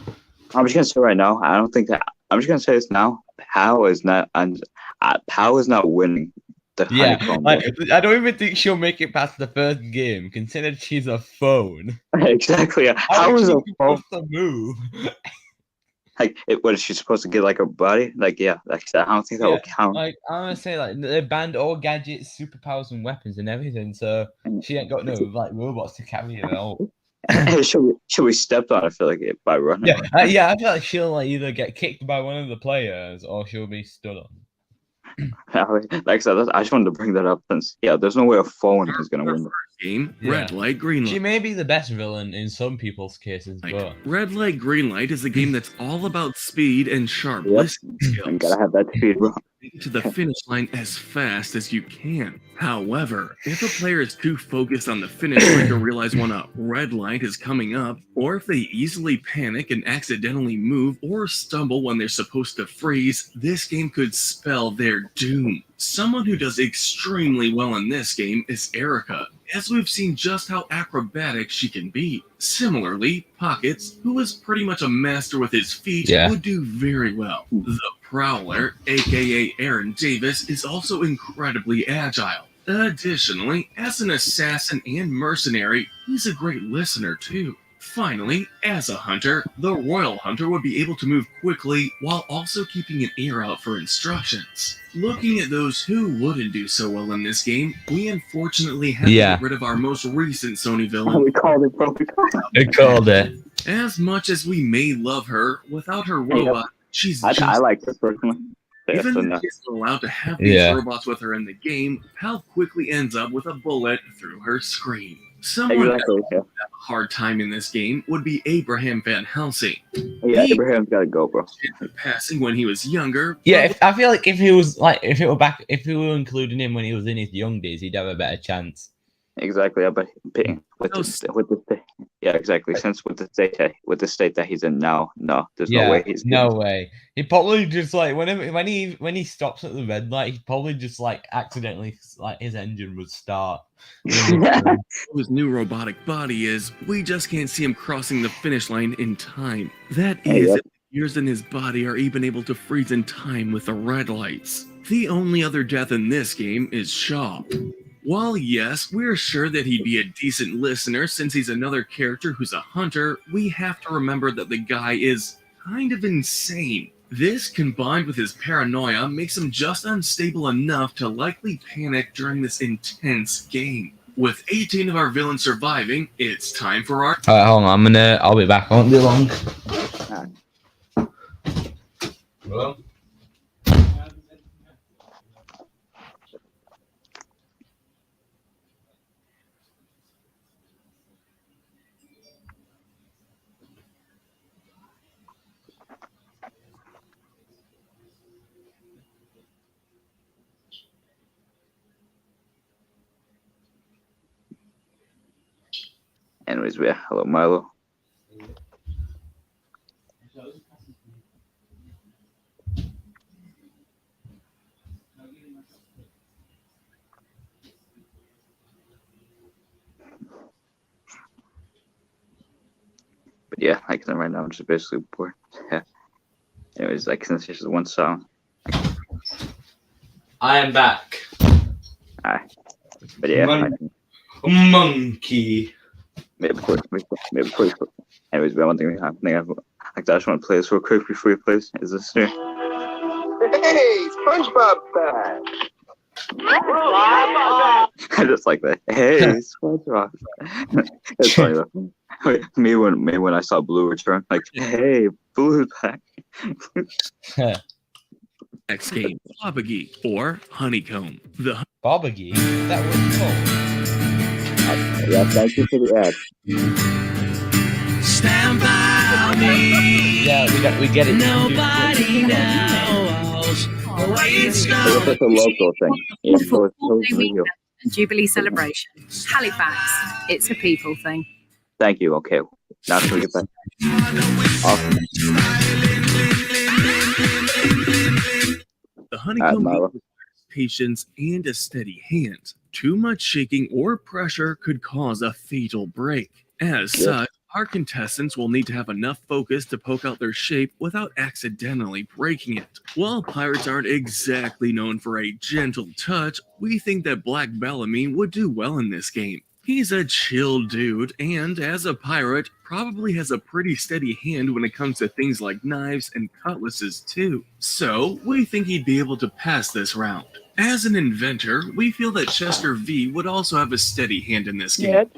I'm just gonna say right now, I'm just gonna say this now. Pal is not winning the honeycomb. I don't even think she'll make it past the first game, considering she's a phone. Exactly. How is a phone to move? Like, what is she supposed to get? Like her body? Like, yeah. Like, I don't think that will count. Like, I'm gonna say, like, they banned all gadgets, superpowers, and weapons and everything, so she ain't got no like robots to carry her out. She'll be stepped on. I feel like it by running. Yeah. I feel like she'll like either get kicked by one of the players or she'll be stood on. Like I said, I just wanted to bring that up since there's no way a phone is gonna win. Game, Red Light, Green Light. She may be the best villain in some people's cases, but Red Light, Green Light is a game that's all about speed and sharp listening skills. You gotta have that speed, bro. To the finish line as fast as you can. However, if a player is too focused on the finish line to realize when a red light is coming up, or if they easily panic and accidentally move or stumble when they're supposed to freeze, this game could spell their doom. Someone who does extremely well in this game is Erica, as we've seen just how acrobatic she can be. Similarly, Pockets, who is pretty much a master with his feet, would do very well. The Prowler, aka Aaron Davis, is also incredibly agile. Additionally, as an assassin and mercenary, he's a great listener too. Finally, as a hunter, the royal hunter would be able to move quickly while also keeping an ear out for instructions. Looking at those who wouldn't do so well in this game, we unfortunately had to get rid of our most recent Sony villain. We called it, bro. I called it. As much as we may love her, without her robot, she's just... I like her personally. Even if she's allowed to have these robots with her in the game, Pal quickly ends up with a bullet through her screen. Someone that would have a hard time in this game would be Abraham Van Helsing. Yeah, Abraham's gotta go, bro. Passing when he was younger. Yeah, I feel like if we were including him when he was in his young days, he'd have a better chance. Exactly, yeah, but exactly. Since with the state that he's in now, no, there's no way he's no way. He probably just like when he stops at the red light, he probably just like accidentally like his engine would start. His new robotic body is, we just can't see him crossing the finish line in time. That is, if the gears in his body are even able to freeze in time with the red lights. The only other death in this game is Shaw. While yes, we're sure that he'd be a decent listener since he's another character who's a hunter, we have to remember that the guy is kind of insane. This, combined with his paranoia, makes him just unstable enough to likely panic during this intense game. With 18 of our villains surviving, it's time for our... Alright, hold on, I'll be back. I won't be long. Well. Anyways, yeah, hello, Milo. But yeah, like right now, I'm just basically bored. Yeah. Anyways, like since there's one song. I am back. Alright. But yeah, monkey. Maybe before anyways, but one thing I just want to play this real quick before you play this. Is this here? Hey, SpongeBob back! I just like that. Hey, SpongeBob. It's funny though. Me when I saw Blue return, like, hey, Blue's back. Next game, Bobagee or Honeycomb. The Bobagee? That was called. Yeah, thank you for the ad. Stand by me. Yeah, we get it. Nobody knows the way it's going. It's a local thing. It's a video. Jubilee celebration. Halifax. It's a people thing. Thank you. Okay. Now can we get back? Awesome. The Honeycomb requires patience and a steady hand. Too much shaking or pressure could cause a fatal break. As such, our contestants will need to have enough focus to poke out their shape without accidentally breaking it. While pirates aren't exactly known for a gentle touch, we think that Black Bellamy would do well in this game. He's a chill dude, and as a pirate, probably has a pretty steady hand when it comes to things like knives and cutlasses too. So, we think he'd be able to pass this round. As an inventor, we feel that Chester V would also have a steady hand in this game.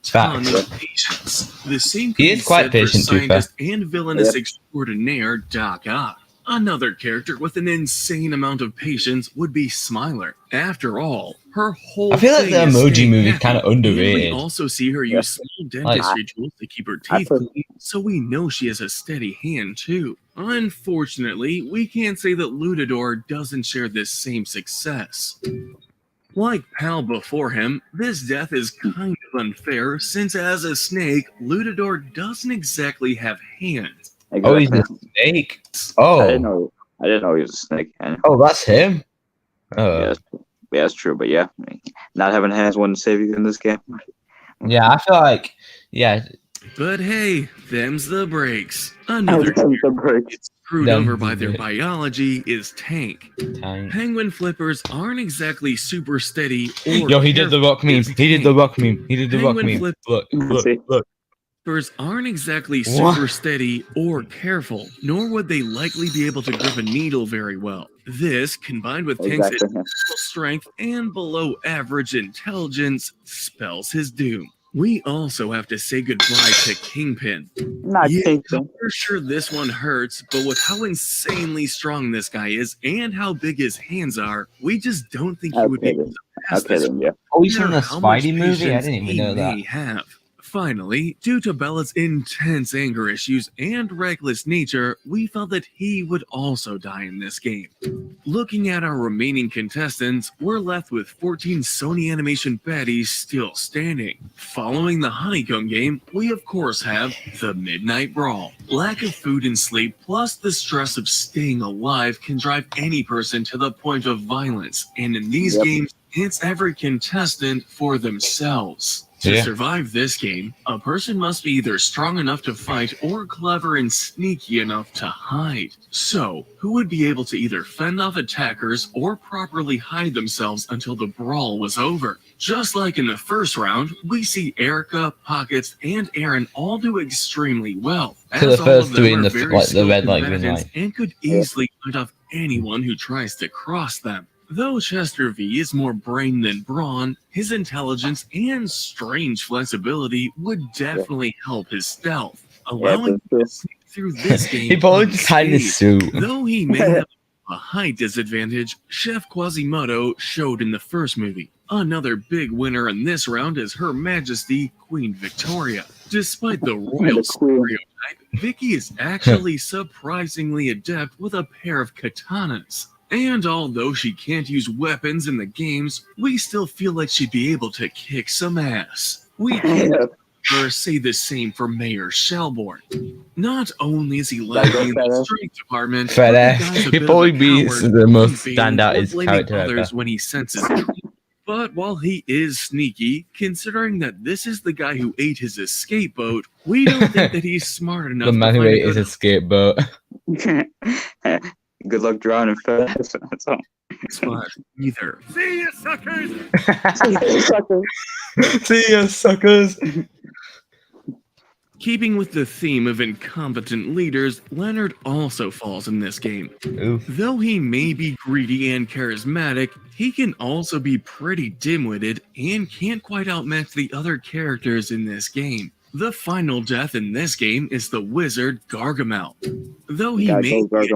Ton of patience. The same he is quite patient, for scientist and villainous extraordinaire Doc Ock. Another character with an insane amount of patience would be Smiler. After all, her whole I feel like the emoji movie is kind of underrated. We also see her use small dentistry tools to keep her teeth clean, so we know she has a steady hand too. Unfortunately, we can't say that Ludador doesn't share this same success. Like Pal before him, this death is kind of unfair since as a snake, Ludador doesn't exactly have hands. Exactly. Oh, he's a snake. Oh, I didn't know he was a snake. Oh, that's him. Yeah, that's true. But yeah, not having hands wouldn't save you in this game. Yeah, I feel like But hey, them's the breaks. Another screwed over by their biology is Tank. Penguin flippers aren't exactly super steady. Or he did the rock meme. He did the rock meme. Look. aren't exactly super steady or careful, nor would they likely be able to grip a needle very well. This, combined with Tank's exceptional strength and below average intelligence, spells his doom. We also have to say goodbye to Kingpin. I'm sure this one hurts, but with how insanely strong this guy is and how big his hands are, we just don't think he would be able to pass this. Oh, he's from the Spidey movie? I didn't even know that. Have. Finally, due to Bella's intense anger issues and reckless nature, we felt that he would also die in this game. Looking at our remaining contestants, we're left with 14 Sony Animation baddies still standing. Following the Honeycomb game, we of course have the Midnight Brawl. Lack of food and sleep plus the stress of staying alive can drive any person to the point of violence, and in these games, it's every contestant for themselves. To survive this game, a person must be either strong enough to fight or clever and sneaky enough to hide. So, who would be able to either fend off attackers or properly hide themselves until the brawl was over? Just like in the first round, we see Erica, Pockets, and Aaron all do extremely well. So the first three in the red light, green light. And could easily fight off anyone who tries to cross them. Though Chester V is more brain than brawn, his intelligence and strange flexibility would definitely help his stealth, allowing him to sneak through this game. He probably just hide in his suit. Though he may have a height disadvantage, Chef Quasimodo showed in the first movie. Another big winner in this round is Her Majesty Queen Victoria. Despite the royal stereotype, Vicky is actually surprisingly adept with a pair of katanas. And although she can't use weapons in the games, we still feel like she'd be able to kick some ass. We can't say the same for Mayor Shelbourne. Not only is he lacking in the strength department, He'd probably be the most standout his character others when he senses it. But while he is sneaky, considering that this is the guy who ate his escape boat, we don't think that he's smart enough. The man who ate his escape boat. Good luck drowning fast. That's all. Smart either. See ya, suckers! See ya, suckers! See ya, suckers! Keeping with the theme of incompetent leaders, Leonard also falls in this game. Oof. Though he may be greedy and charismatic, he can also be pretty dim-witted and can't quite outmatch the other characters in this game. The final death in this game is the wizard Gargamel. Though he may be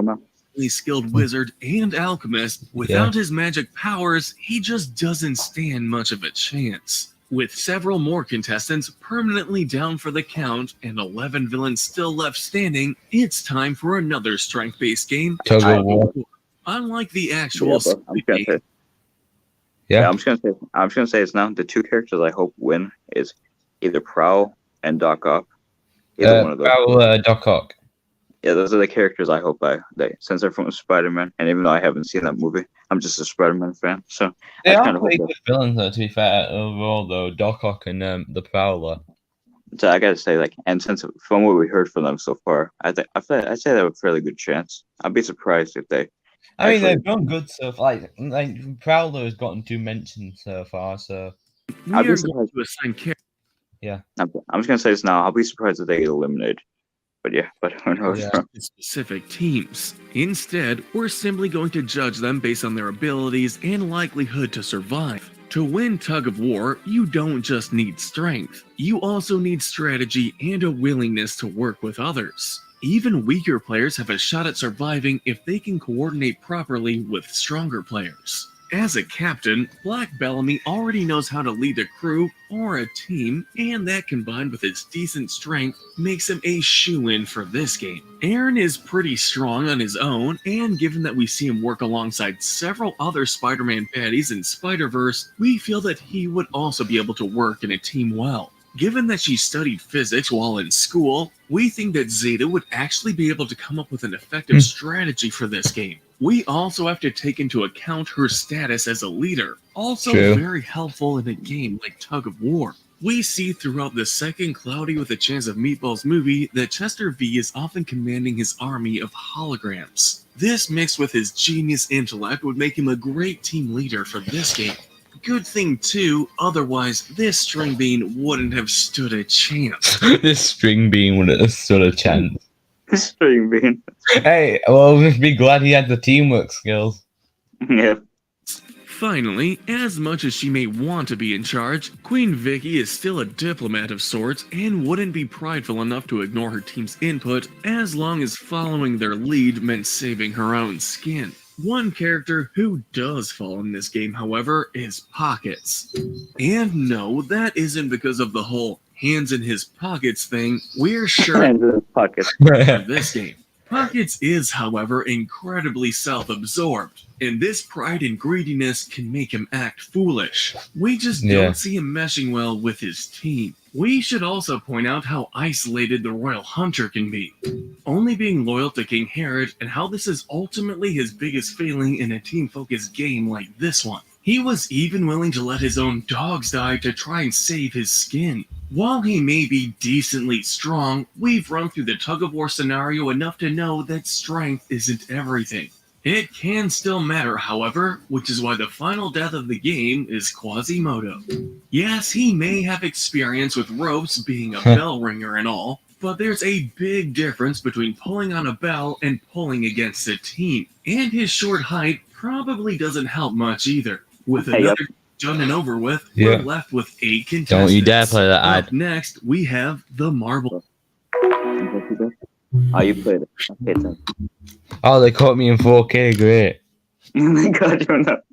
a skilled wizard and alchemist, without his magic powers, he just doesn't stand much of a chance. With several more contestants permanently down for the count and 11 villains still left standing, it's time for another strength-based game. Tug of War. Unlike the actual game. I'm just gonna say it's now the two characters I hope win is either Prowl and Doc Ock. Either one of those. Prowl, Doc Ock. Yeah, those are the characters I hope since they're from Spider-Man, and even though I haven't seen that movie, I'm just a Spider-Man fan. So they are pretty good villains, though. To be fair, overall, though, Doc Ock and the Prowler. So I gotta say, and since from what we heard from them so far, I'd say they have a fairly good chance. I'd be surprised if they. I mean, they've done good stuff. Like Prowler has gotten 2 mentions so far, so. I'd be surprised. Yeah. I'm just gonna say this now. I'll be surprised if they get eliminated. But who knows? Specific teams. Instead, we're simply going to judge them based on their abilities and likelihood to survive. To win Tug of War, you don't just need strength. You also need strategy and a willingness to work with others. Even weaker players have a shot at surviving if they can coordinate properly with stronger players. As a captain, Black Bellamy already knows how to lead a crew or a team, and that combined with his decent strength makes him a shoo-in for this game. Aaron is pretty strong on his own, and given that we see him work alongside several other Spider-Man baddies in Spider-Verse, we feel that he would also be able to work in a team well. Given that she studied physics while in school, we think that Zeta would actually be able to come up with an effective strategy for this game. We also have to take into account her status as a leader, also very helpful in a game like Tug of War. We see throughout the second Cloudy with a Chance of Meatballs movie that Chester V is often commanding his army of holograms. This mixed with his genius intellect would make him a great team leader for this game. good thing too, otherwise this string bean wouldn't have stood a chance. This string bean would have stood a chance. String bean. Hey, well, just be glad he had the teamwork skills. Yeah. Finally, as much as she may want to be in charge, Queen Vicky is still a diplomat of sorts and wouldn't be prideful enough to ignore her team's input as long as following their lead meant saving her own skin. One character who does fall in this game, however, is Pockets. And no, that isn't because of the whole hands in his pockets thing. We're sure Hands in his pockets. for this game. Pockets is, however, incredibly self-absorbed, and this pride and greediness can make him act foolish. We just don't see him meshing well with his team. We should also point out how isolated the Royal Hunter can be, only being loyal to King Herod, and how this is ultimately his biggest failing in a team-focused game like this one. He was even willing to let his own dogs die to try and save his skin. While he may be decently strong, we've run through the Tug of War scenario enough to know that strength isn't everything. It can still matter, however, which is why the final death of the game is Quasimodo. Yes, he may have experience with ropes, being a bell ringer and all, but there's a big difference between pulling on a bell and pulling against a team. And his short height probably doesn't help much either. With another done and over with, we're left with 8 contestants. Don't you dare play that ad. Up next, we have the marble. Oh, you played it. Okay, then. Oh, they caught me in 4K. Great. Oh my god, you're not.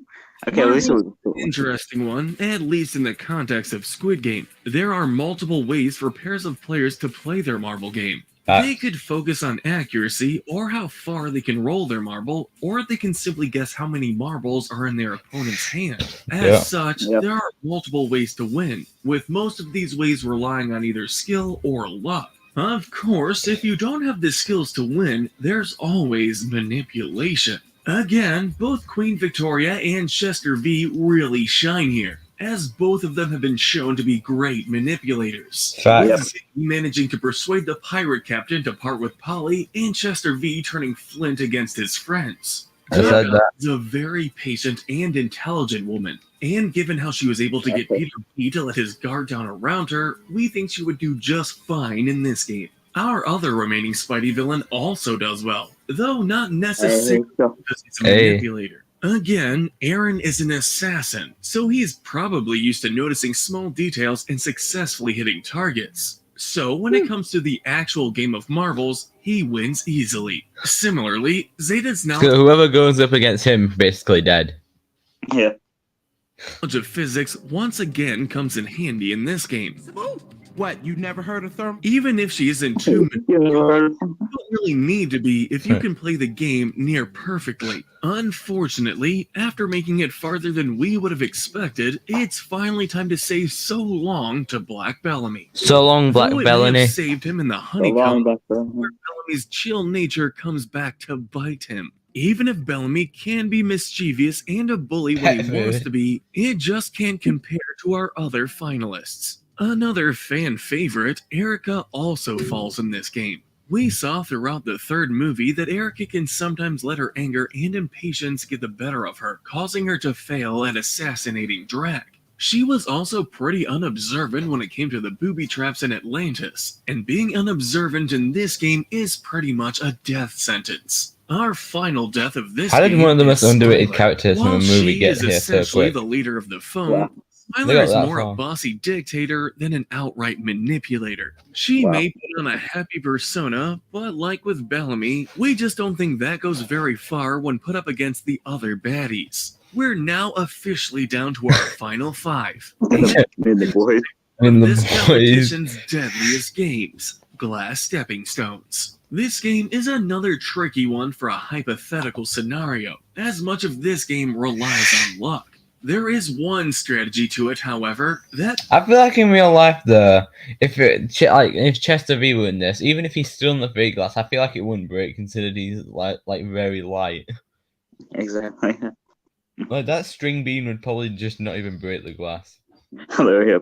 Okay, at least it was an interesting one, at least in the context of Squid Game. There are multiple ways for pairs of players to play their marble game. They could focus on accuracy, or how far they can roll their marble, or they can simply guess how many marbles are in their opponent's hand. As such, there are multiple ways to win, with most of these ways relying on either skill or luck. Of course, if you don't have the skills to win, there's always manipulation. Again, both Queen Victoria and Chester V really shine here, as both of them have been shown to be great manipulators. With managing to persuade the pirate captain to part with Polly, and Chester V turning flint against his friends. Gaga is a very patient and intelligent woman, and given how she was able to get Peter P to let his guard down around her, we think she would do just fine in this game. Our other remaining Spidey villain also does well, though not necessarily because he's a manipulator. Again, Aaron is an assassin, so he's probably used to noticing small details and successfully hitting targets. So when it comes to the actual game of marbles, he wins easily. Similarly, Zeta's knowledge Whoever goes up against him, basically dead. Yeah. of physics once again comes in handy in this game. What, you never heard of thermal? Even if she isn't too manipulative, you don't really need to be if you can play the game near perfectly. Unfortunately, after making it farther than we would have expected, it's finally time to say so long to Black Bellamy. So long, Black Bellamy. Saved him in the honeycomb, where Bellamy's chill nature comes back to bite him. Even if Bellamy can be mischievous and a bully when he wants to be, it just can't compare to our other finalists. Another fan favorite, Erica, also falls in this game. We saw throughout the third movie that Erica can sometimes let her anger and impatience get the better of her, causing her to fail at assassinating Drac. She was also pretty unobservant when it came to the booby traps in Atlantis, and being unobservant in this game is pretty much a death sentence. Our final death of this How did one of the most underrated Smiler. characters from a While movie she get is here so essentially quick? the leader of the phone, They Smiler got is that more far. a bossy dictator than an outright manipulator. She may put on a happy persona, but like with Bellamy, we just don't think that goes very far when put up against the other baddies. We're now officially down to our final 5. This competition's deadliest games, Glass Stepping Stones. This game is another tricky one for a hypothetical scenario, as much of this game relies on luck. There is one strategy to it, however, that I feel like in real life, though, if Chester V were in this, even if he's still in the fake glass, I feel like it wouldn't break, considering he's like very light. Exactly. Like that string bean would probably just not even break the glass.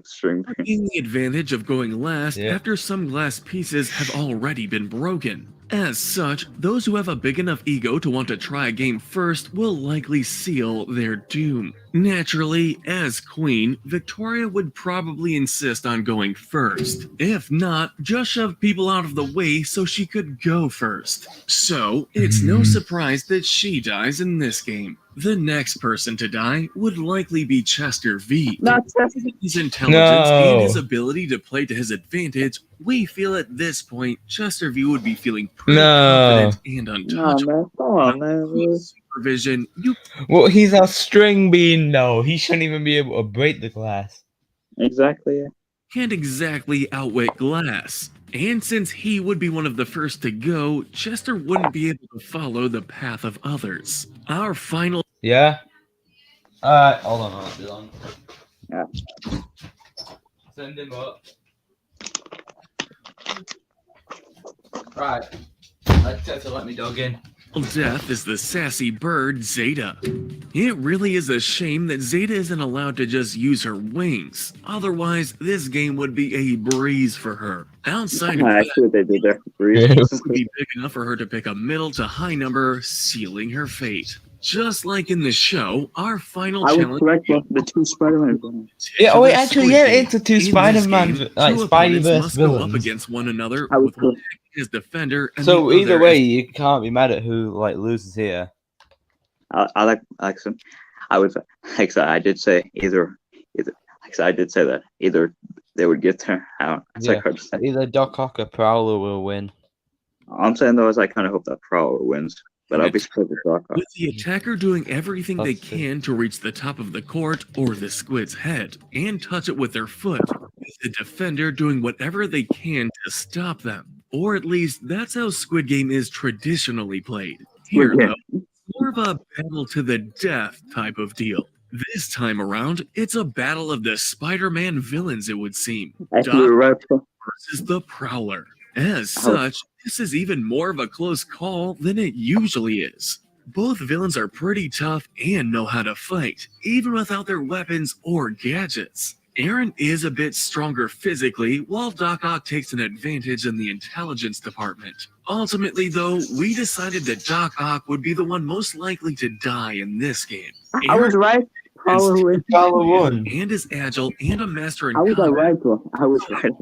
String bean. taking the advantage of going last after some glass pieces have already been broken. As such, those who have a big enough ego to want to try a game first will likely seal their doom. Naturally, as queen, Victoria would probably insist on going first. If not, just shove people out of the way so she could go first. So, it's no surprise that she dies in this game. The next person to die would likely be Chester V. Not His intelligence and No. his ability to play to his advantage, we feel at this point Chester V would be feeling pretty No. confident and No, untouchable. man. Come on, man. Supervision, you Well, he's a string bean, though. He shouldn't even be able to break the glass. Exactly. can't exactly outwit Glass. And since he would be one of the first to go, Chester wouldn't be able to follow the path of others. Our final... Yeah? Hold on, hold on. Yeah. Send him up. Right. Let's test to let me dog in. Death is the sassy bird, Zeta. It really is a shame that Zeta isn't allowed to just use her wings. Otherwise, this game would be a breeze for her. Outside of I that, see what they did there. it would be big enough for her to pick a middle to high number, sealing her fate. Just like in the show, our final I was challenge... correct with the two Spider-Man. Yeah, oh wait, actually, yeah, Game. it's a two In this Spider-Man, game, like two Spideyverse opponents must go up villains. against one another I was with one correct. as defender and So the either other way, as you can't be mad at who like loses here. I like some. I was like I did say either like I did say that either they would get there. I don't. It's Yeah. like hard to say. Either Doc Ock or Prowler will win. All I'm saying though is I kind of hope that Prowler wins, but I'll be surprised if Doc Ock. with the attacker doing everything they That's true. can to reach the top of the court or the squid's head and touch it with their foot, with the defender doing whatever they can to stop them. Or at least that's how Squid Game is traditionally played. Here, Squid Game. though, more of a battle to the death type of deal. This time around, it's a battle of the Spider-Man villains, it would seem. Actually, you're right. Bro. Versus the Prowler. As such, this is even more of a close call than it usually is. Both villains are pretty tough and know how to fight, even without their weapons or gadgets. Aaron is a bit stronger physically, while Doc Ock takes an advantage in the intelligence department. Ultimately, though, we decided that Doc Ock would be the one most likely to die in this game. I was right. Prowler wins. Prowler won. And is agile and a master in I was combat. right, bro. I was right.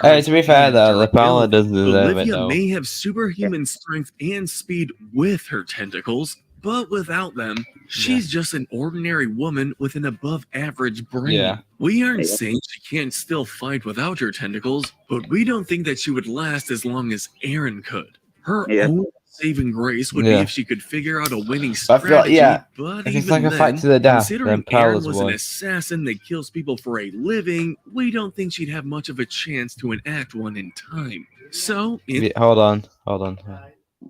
Hey, to be fair though, the Prowler doesn't deserve it Olivia though. may have superhuman strength and speed with her tentacles, but without them, she's just an ordinary woman with an above-average brain. Yeah. We aren't Yeah. saying she can't still fight without her tentacles, but we don't think that she would last as long as Aaron could. Her Yeah. only saving grace would be Yeah. if she could figure out a winning But I strategy. feel like, yeah, but if it's even like a fight then, to the death, considering then Aaron Prowler's was an won. assassin that kills people for a living, we don't think she'd have much of a chance to enact one in time. So, Yeah, hold on. Alright,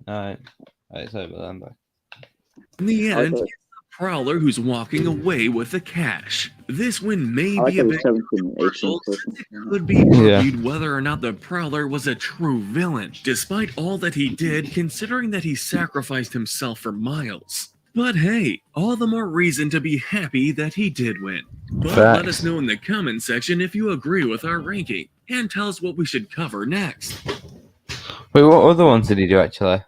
sorry about that. I'm back. in the end, Okay. it's the Prowler who's walking away with the cash. This win may I like be a how bit it's 17 and 18 controversial, person. since it could be Yeah. argued whether or not the Prowler was a true villain, despite all that he did, considering that he sacrificed himself for Miles. But hey, all the more reason to be happy that he did win. But let Facts. us know in the comment section if you agree with our ranking, and tell us what we should cover next. Wait, what other ones did he do actually?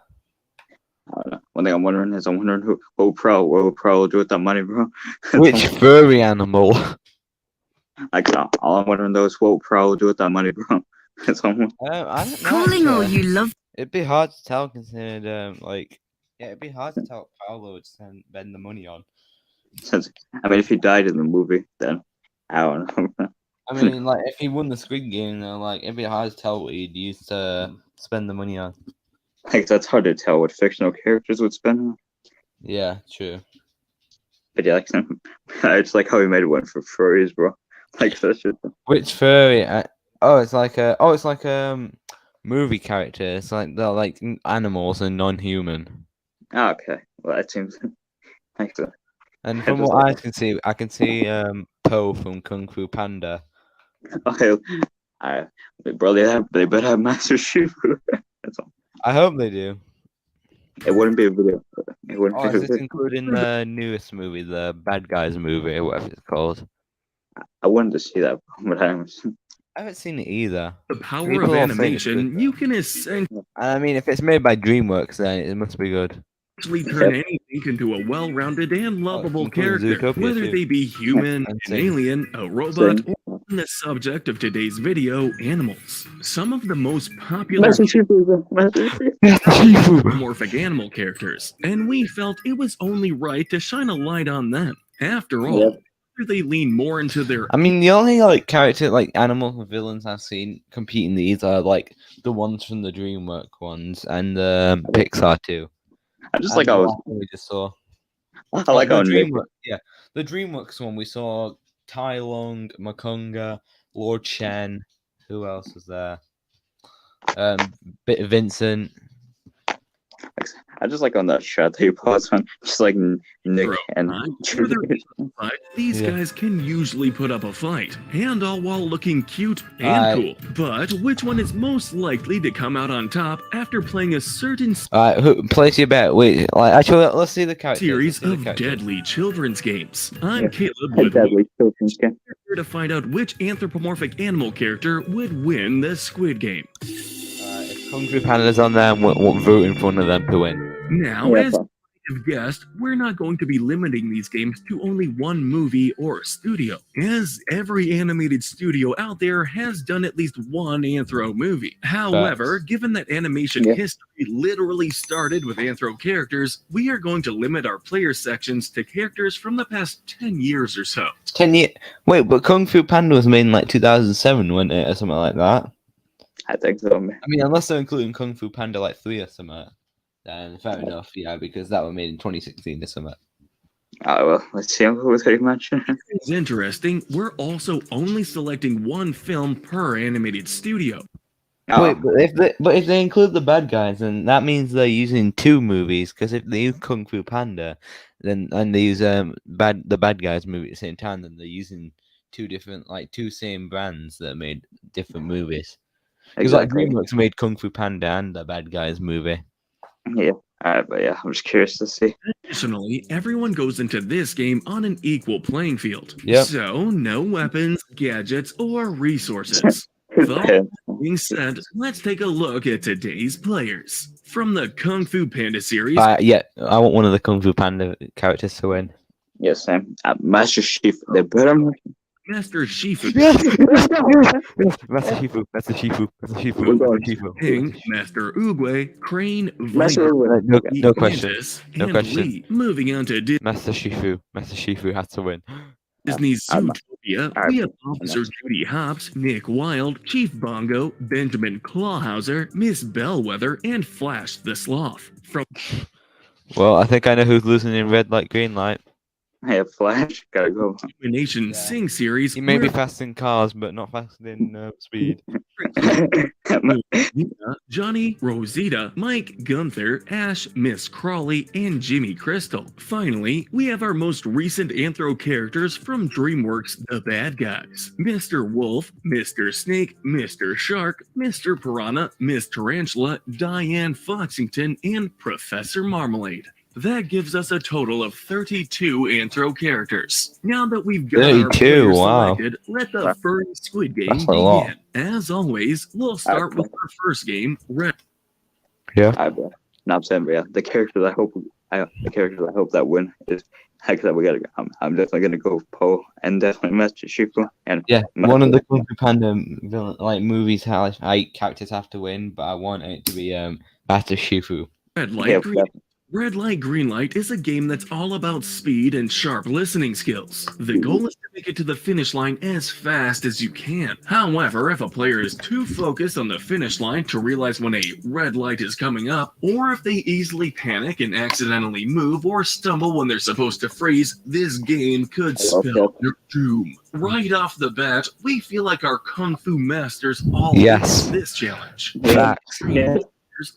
I don't know. One thing I'm wondering is what will Prowler do with that money, bro? Which furry animal? Like all I'm wondering though is what will Prowler do with that money, bro? That's all I'm wondering. I don't know. Calling all actually. you love. It'd be hard to tell considering, it'd be hard to tell what Prowler would spend the money on. Since I mean, if he died in the movie, then I don't know. I mean, like, if he won the Squid Game, though, like, it'd be hard to tell what he'd use to spend the money on. Like that's hard to tell what fictional characters would spend on. Yeah, true. But yeah, like, it's like how he made one for furries, bro. Like that's just Which furry? It's like a movie character. It's like they're like animals and non-human. okay. Well, that seems like that. And I from just what like I can see Po from Kung Fu Panda. Okay, bro, they better have Master Shifu. That's all. I hope they do. It wouldn't be a video. It wouldn't Oh, be a is this video. including the newest movie, the Bad Guys movie, or whatever it's called? I wanted to see that, but I haven't seen it either. The power People of all say it's animation, good, you can essentially And I mean, if it's made by DreamWorks, then it must be good. actually turn anything into a well-rounded and lovable character, Zootopia whether too. they be human, And an Sing. alien, a robot, or the subject of today's video, animals. Some of the most popular anthropomorphic animal characters, and we felt it was only right to shine a light on them. After all, whether they lean more into their I mean, the only like character, like animal villains I've seen competing these are like the ones from the DreamWorks ones and Pixar too. I just like how we just saw. I like the how DreamWorks, the DreamWorks one we saw Tai Lung, Makunga, Lord Shen. Who else was there? Bit of Vincent. I just like on that shot they post on, just like Nick and these guys can usually put up a fight, and all while looking cute and cool. But which one is most likely to come out on top after playing a certain Who place your bet? Wait, actually, let's see the characters. Series of deadly children's games. I'm Caleb with deadly children's game. Here to find out which anthropomorphic animal character would win the Squid Game. If Kung Fu Panda's on there, we'll vote in front of them to win. Now, as you've guessed, we're not going to be limiting these games to only one movie or studio, as every animated studio out there has done at least one Anthro movie. However, given that animation history literally started with Anthro characters, we are going to limit our player sections to characters from the past 10 years or so. 10 years? Wait, but Kung Fu Panda was made in like 2007, wasn't it, or something like that? I think so, man. I mean, unless they're including Kung Fu Panda like 3 or something, then fair enough, because that was made in 2016 or something. Well, let's see who they mention. It's interesting, we're also only selecting one film per animated studio. Wait, but if they include the bad guys, then that means they're using 2 movies, because if they use Kung Fu Panda, then and they use the bad guys movie at the same time, then they're using 2 different, like 2 same brands that made different movies. Because like DreamWorks made Kung Fu Panda and the Bad Guys movie. Yeah, but yeah, I'm just curious to see. Additionally, everyone goes into this game on an equal playing field. Yep. So, no weapons, gadgets, or resources. With all that being said, let's take a look at today's players. From the Kung Fu Panda series... I want one of the Kung Fu Panda characters to win. Yes, Sam. Master Chief, the better Master Shifu. Master Shifu. Master Shifu. Master Shifu. King, Master Oogway, Crane, No question. No question. Lee. Moving on to Master Shifu. Master Shifu has to win. Disney's Zootopia, we have Officer Judy Hopps, Nick Wilde, Chief Bongo, Benjamin Clawhauser, Miss Bellwether, and Flash the Sloth. Well, I think I know who's losing in red light, green light. Hey, Flash, gotta go. Nation Sing series. He may be fast in cars, but not fast in speed. Johnny, Rosita, Mike, Gunther, Ash, Miss Crawley, and Jimmy Crystal. Finally, we have our most recent Anthro characters from DreamWorks, the bad guys. Mr. Wolf, Mr. Snake, Mr. Shark, Mr. Piranha, Miss Tarantula, Diane Foxington, and Professor Marmalade. That gives us a total of 32 Anthro characters. Now that we've got 32, our players selected, let the furry Squid Game begin. As always, we'll start with our first game, Red. Yeah. No, I'm saying, but yeah, the characters I hope that win is that we gotta. I'm definitely gonna go Poe and definitely Master Shifu and one of the Kung Fu Panda movies. How characters have to win, but I want it to be Master Shifu. Red Light, Green Light is a game that's all about speed and sharp listening skills. The goal is to make it to the finish line as fast as you can. However, if a player is too focused on the finish line to realize when a red light is coming up, or if they easily panic and accidentally move or stumble when they're supposed to freeze, this game could spell their doom. Right off the bat, we feel like our Kung Fu masters all face this challenge.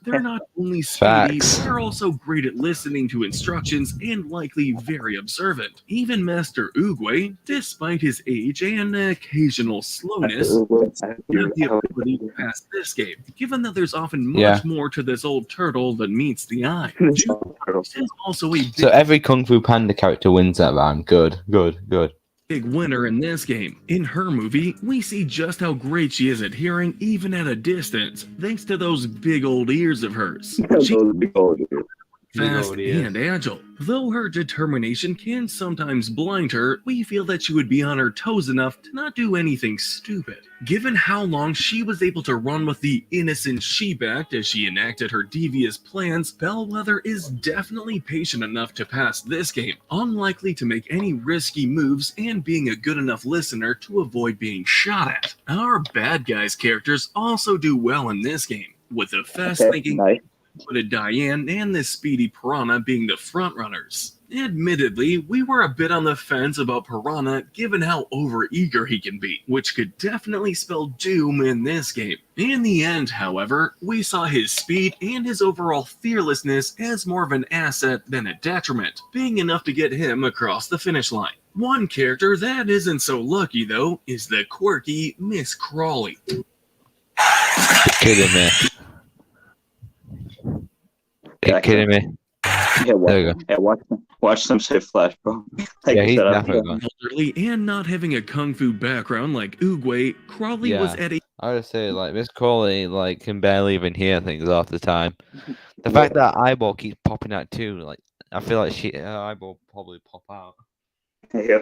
They're not only speedy, they're also great at listening to instructions and likely very observant. Even Master Oogway, despite his age and occasional slowness, has the ability to pass this game, given that there's often much more to this old turtle than meets the eye. So every Kung Fu Panda character wins that round. Good. Big winner in this game. In her movie, we see just how great she is at hearing even at a distance, thanks to those big old ears of hers. fast and agile. Though her determination can sometimes blind her, we feel that she would be on her toes enough to not do anything stupid. Given how long she was able to run with the innocent sheep act as she enacted her devious plans, Bellwether is definitely patient enough to pass this game, unlikely to make any risky moves and being a good enough listener to avoid being shot at. Our bad guys characters also do well in this game, with the fast-thinking, witted Diane and the speedy Piranha being the frontrunners. Admittedly, we were a bit on the fence about Piranha given how overeager he can be, which could definitely spell doom in this game. In the end, however, we saw his speed and his overall fearlessness as more of an asset than a detriment, being enough to get him across the finish line. One character that isn't so lucky, though, is the quirky Miss Crawley. Kidding me. You're kidding me. Yeah, watch them say Flash, bro. Like he's definitely gone. And not having a kung fu background like Oogway, Crawley was at a... I would say, like, Miss Crawley, like, can barely even hear things half the time. The fact that eyeball keeps popping out too, like, I feel like her eyeball probably pop out. Yeah.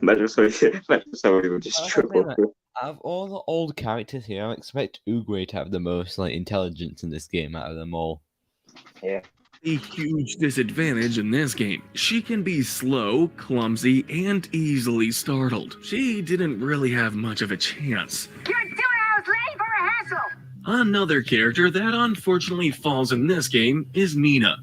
Imagine somebody would just triple through. Out of all the old characters here, I expect Oogway to have the most, like, intelligence in this game out of them all. Yeah. A huge disadvantage in this game. She can be slow, clumsy, and easily startled. She didn't really have much of a chance. You're 2 hours late for rehearsal. Another character that unfortunately falls in this game is Mina.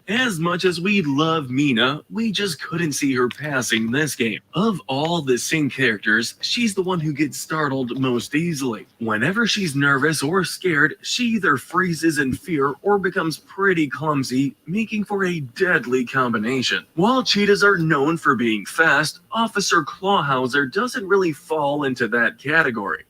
As much as we love Mina, we just couldn't see her passing this game. Of all the Sing characters, she's the one who gets startled most easily. Whenever she's nervous or scared, she either freezes in fear or becomes pretty clumsy, making for a deadly combination. While cheetahs are known for being fast, Officer Clawhauser doesn't really fall into that category.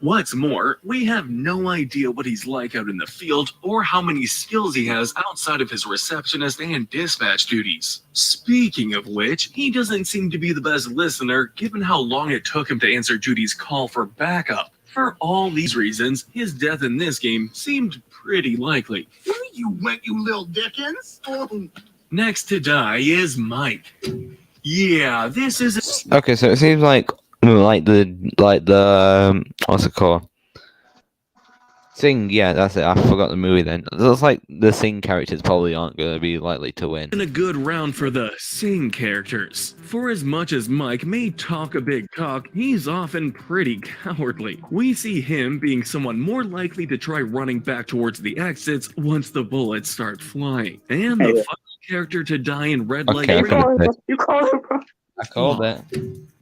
What's more, we have no idea what he's like out in the field or how many skills he has outside of his receptionist and dispatch duties. Speaking of which, he doesn't seem to be the best listener given how long it took him to answer Judy's call for backup. For all these reasons, his death in this game seemed pretty likely. You went, you little dickens. Next to die is Mike. Yeah, this is... Okay, so it seems like the what's it called? Sing, yeah, that's it. I forgot the movie then. It looks like the Sing characters probably aren't going to be likely to win. A good round for the Sing characters. For as much as Mike may talk a big talk, he's often pretty cowardly. We see him being someone more likely to try running back towards the exits once the bullets start flying. And the final character to die in red light. You called it, bro. I called it.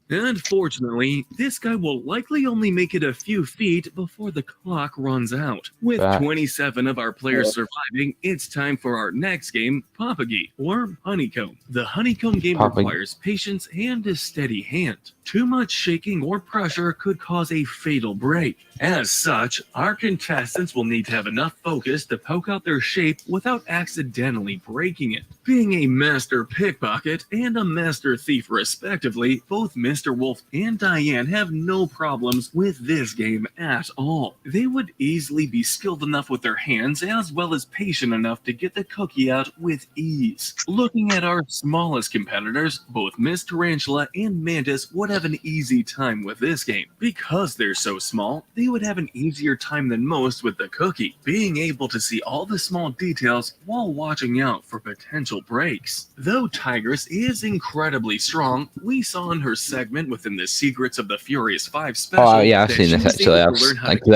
Unfortunately, this guy will likely only make it a few feet before the clock runs out. With 27 of our players surviving, it's time for our next game, Papagi, or Honeycomb. The Honeycomb game requires patience and a steady hand. Too much shaking or pressure could cause a fatal break. As such, our contestants will need to have enough focus to poke out their shape without accidentally breaking it. Being a master pickpocket and a master thief respectively, both Mr. Wolf and Diane have no problems with this game at all. They would easily be skilled enough with their hands as well as patient enough to get the cookie out with ease. Looking at our smallest competitors, both Miss Tarantula and Mantis would have an easy time with this game. Because they're so small, they would have an easier time than most with the cookie, being able to see all the small details while watching out for potential breaks. Though Tigress is incredibly strong, we saw in her segment within the Secrets of the Furious 5 special. Oh yeah, I've seen this actually. I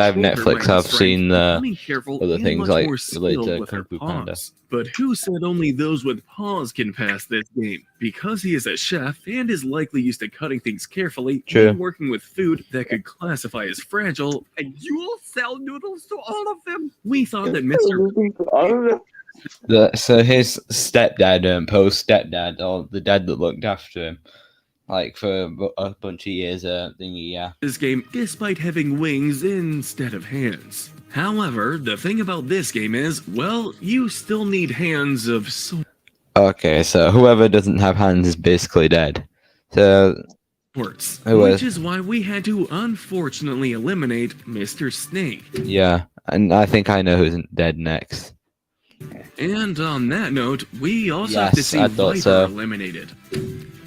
have Netflix. I've seen other things like related to Kung Fu Panda. But who said only those with paws can pass this game? Because he is a chef and is likely used to cutting things carefully and working with food that could classify as fragile, and you'll sell noodles to all of them? We thought that Mr. So his stepdad, Poe's stepdad, or the dad that looked after him, like for a bunch of years, thingy, yeah. This game, despite having wings instead of hands. However, the thing about this game is, well, you still need hands of sorts. Okay, so whoever doesn't have hands is basically dead. So, which is why we had to unfortunately eliminate Mr. Snake. Yeah, and I think I know who's dead next. And on that note, we also have to Yes, see I thought Viper so. eliminated.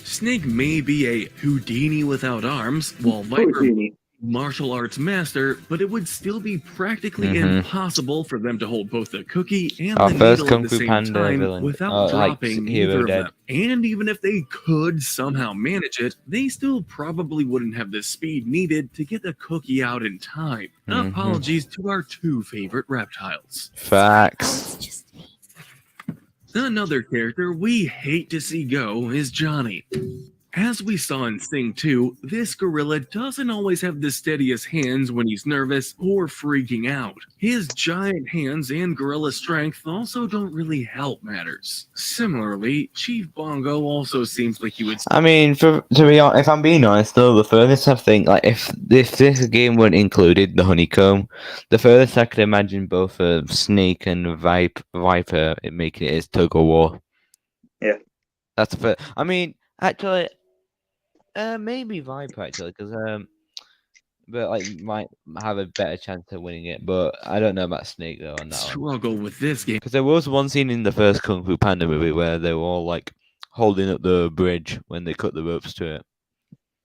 Snake may be a Houdini without arms, while Viper martial arts master, but it would still be practically impossible for them to hold both the cookie and Our the first needle Kung at the Fu same Panda time villain, without like dropping hero either of dead. them. And even if they could somehow manage it, they still probably wouldn't have the speed needed to get the cookie out in time. Apologies to our two favorite reptiles. Facts. Another character we hate to see go is Johnny. As we saw in Sing 2, this gorilla doesn't always have the steadiest hands when he's nervous or freaking out. His giant hands and gorilla strength also don't really help matters. Similarly, Chief Bongo also seems like he would... I mean, to be honest, if I'm being honest though, the furthest I think, like if this game weren't included, the honeycomb, the furthest I could imagine both Snake and Viper making it is Tug of War. Yeah. That's the I mean, actually, maybe Viper actually, because but like might have a better chance of winning it. But I don't know about Snake though on that one. Struggle with this game Because there was one scene in the first Kung Fu Panda movie where they were all like holding up the bridge when they cut the ropes to it.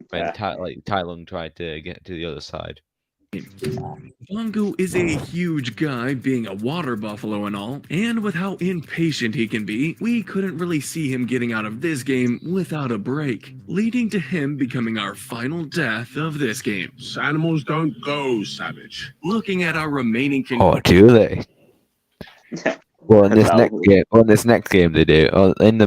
When Tai Lung tried to get to the other side. Bongo is a huge guy, being a water buffalo and all, and with how impatient he can be, we couldn't really see him getting out of this game without a break, leading to him becoming our final death of this game. Animals don't go, savage. Looking at our remaining Oh, do they? Well, in this next game they do. In the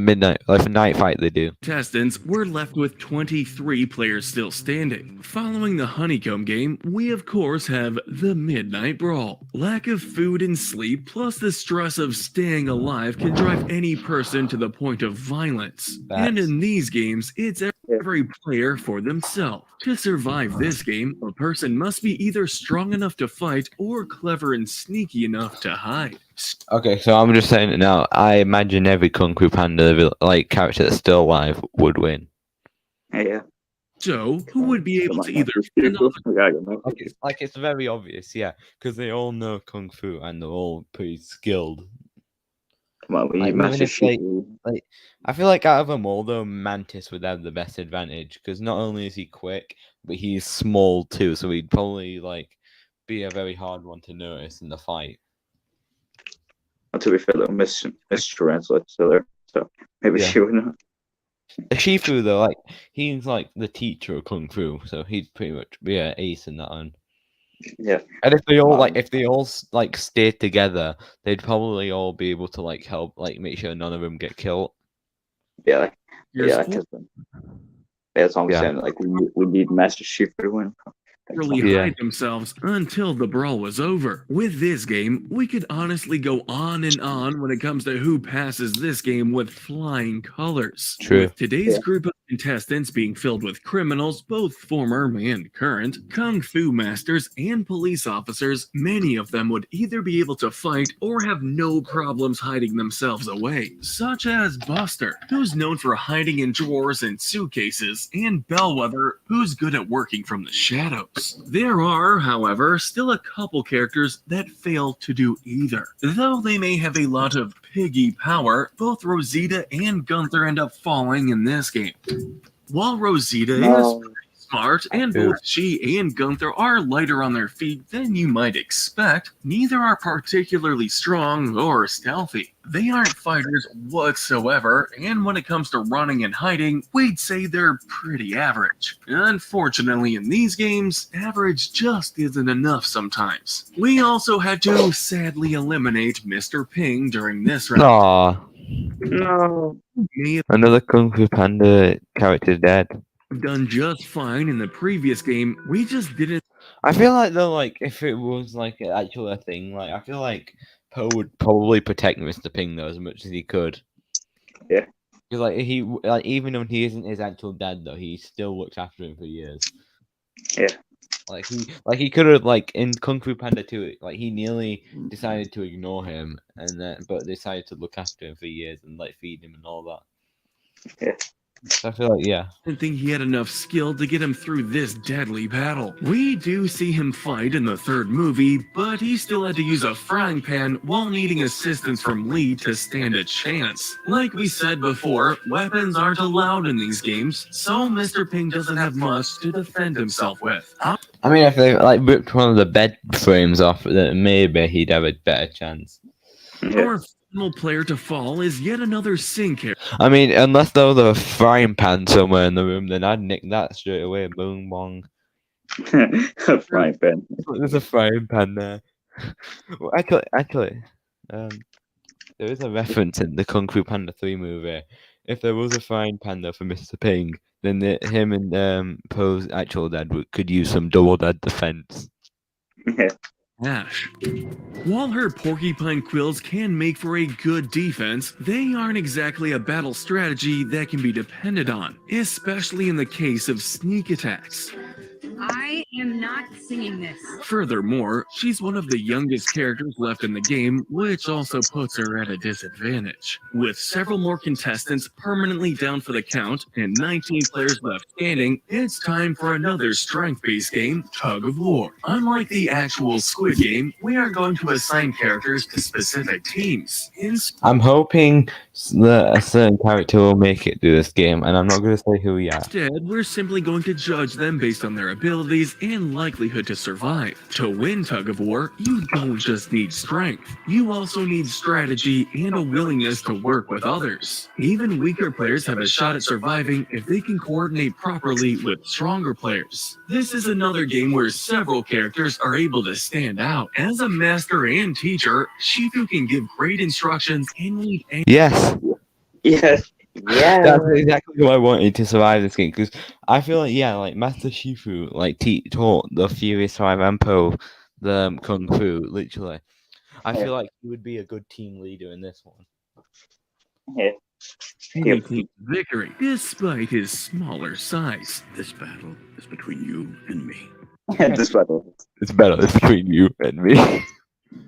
night fight they do. contestants, we're left with 23 players still standing. Following the honeycomb game, we of course have the Midnight Brawl. Lack of food and sleep, plus the stress of staying alive, can drive any person to the point of violence. And in these games, it's every player for themselves. To survive this game, a person must be either strong enough to fight or clever and sneaky enough to hide. Okay, so I'm just saying it now. I imagine every Kung Fu Panda character that's still alive would win. Yeah. So, who would be able to either... It's very obvious, yeah, because they all know Kung Fu and they're all pretty skilled. Come on, we I feel like out of them all, though, Mantis would have the best advantage because not only is he quick, but he's small too, so he'd probably be a very hard one to notice in the fight. To be fair, though, Miss Tarantula still there, so maybe she would not. Shifu though, he's the teacher of Kung Fu, so he'd pretty much be an ace in that one. Yeah. And if they all stayed together, they'd probably all be able to help make sure none of them get killed. Yeah. That's all I'm saying. We need Master Shifu to win. Really hide themselves until the brawl was over. With this game, we could honestly go on and on when it comes to who passes this game with flying colors. True. With today's group of contestants being filled with criminals, both former and current, kung fu masters, and police officers, many of them would either be able to fight or have no problems hiding themselves away, such as Buster, who's known for hiding in drawers and suitcases, and Bellwether, who's good at working from the shadows. There are, however, still a couple characters that fail to do either. Though they may have a lot of piggy power, both Rosita and Gunther end up falling in this game. While Rosita is pretty smart, and both she and Gunther are lighter on their feet than you might expect, neither are particularly strong or stealthy. They aren't fighters whatsoever, and when it comes to running and hiding, we'd say they're pretty average. Unfortunately, in these games, average just isn't enough sometimes. We also had to sadly eliminate Mr. Ping during this round. Aww. No. Another Kung Fu Panda character dead. Done just fine in the previous game, we just didn't. I feel like though, if it was actually a thing, I feel like Poe would probably protect Mr. Ping though as much as he could. Yeah. Because he even when he isn't his actual dad though, he still looks after him for years. Yeah. He could have in Kung Fu Panda 2, he nearly decided to ignore him but decided to look after him for years and feed him and all that. Yeah. I feel like, yeah. Didn't think he had enough skill to get him through this deadly battle. We do see him fight in the third movie, but he still had to use a frying pan while needing assistance from Lee to stand a chance. Like we said before, weapons aren't allowed in these games, so Mr. Pink doesn't have much to defend himself with. I mean, if they like ripped one of the bed frames off, then maybe he'd have a better chance. Our final player to fall is yet another Sing character. I mean, unless there was a frying pan somewhere in the room, then I'd nick that straight away. Boom, bong. A frying pan. There's a frying pan there. Well, actually, there is a reference in the Kung Fu Panda 3 movie. If there was a frying pan there for Mr. Ping, then him and Poe's actual dad could use some double dad defense. Ash. While her porcupine quills can make for a good defense, they aren't exactly a battle strategy that can be depended on, especially in the case of sneak attacks. I am not singing this. Furthermore, she's one of the youngest characters left in the game, which also puts her at a disadvantage. With several more contestants permanently down for the count and 19 players left standing, it's time for another strength-based game, Tug of War. Unlike the actual Squid Game, we are going to assign characters to specific teams. I'm hoping that a certain character will make it through this game, and I'm not going to say who yet. Instead, we're simply going to judge them based on their abilities and likelihood to survive. To win Tug of War, you don't just need strength. You also need strategy and a willingness to work with others. Even weaker players have a shot at surviving if they can coordinate properly with stronger players. This is another game where several characters are able to stand out. As a master and teacher, Shifu can give great instructions and lead. Yes. Yes. Yeah. That's exactly what I wanted to survive this game, because I feel like, yeah, like Master Shifu, like taught the Furious 5 and Poe the Kung Fu, literally. I feel like he would be a good team leader in this one. Yeah. He takes victory despite his smaller size. This battle is between you and me. This battle. It's better. It's between you and me.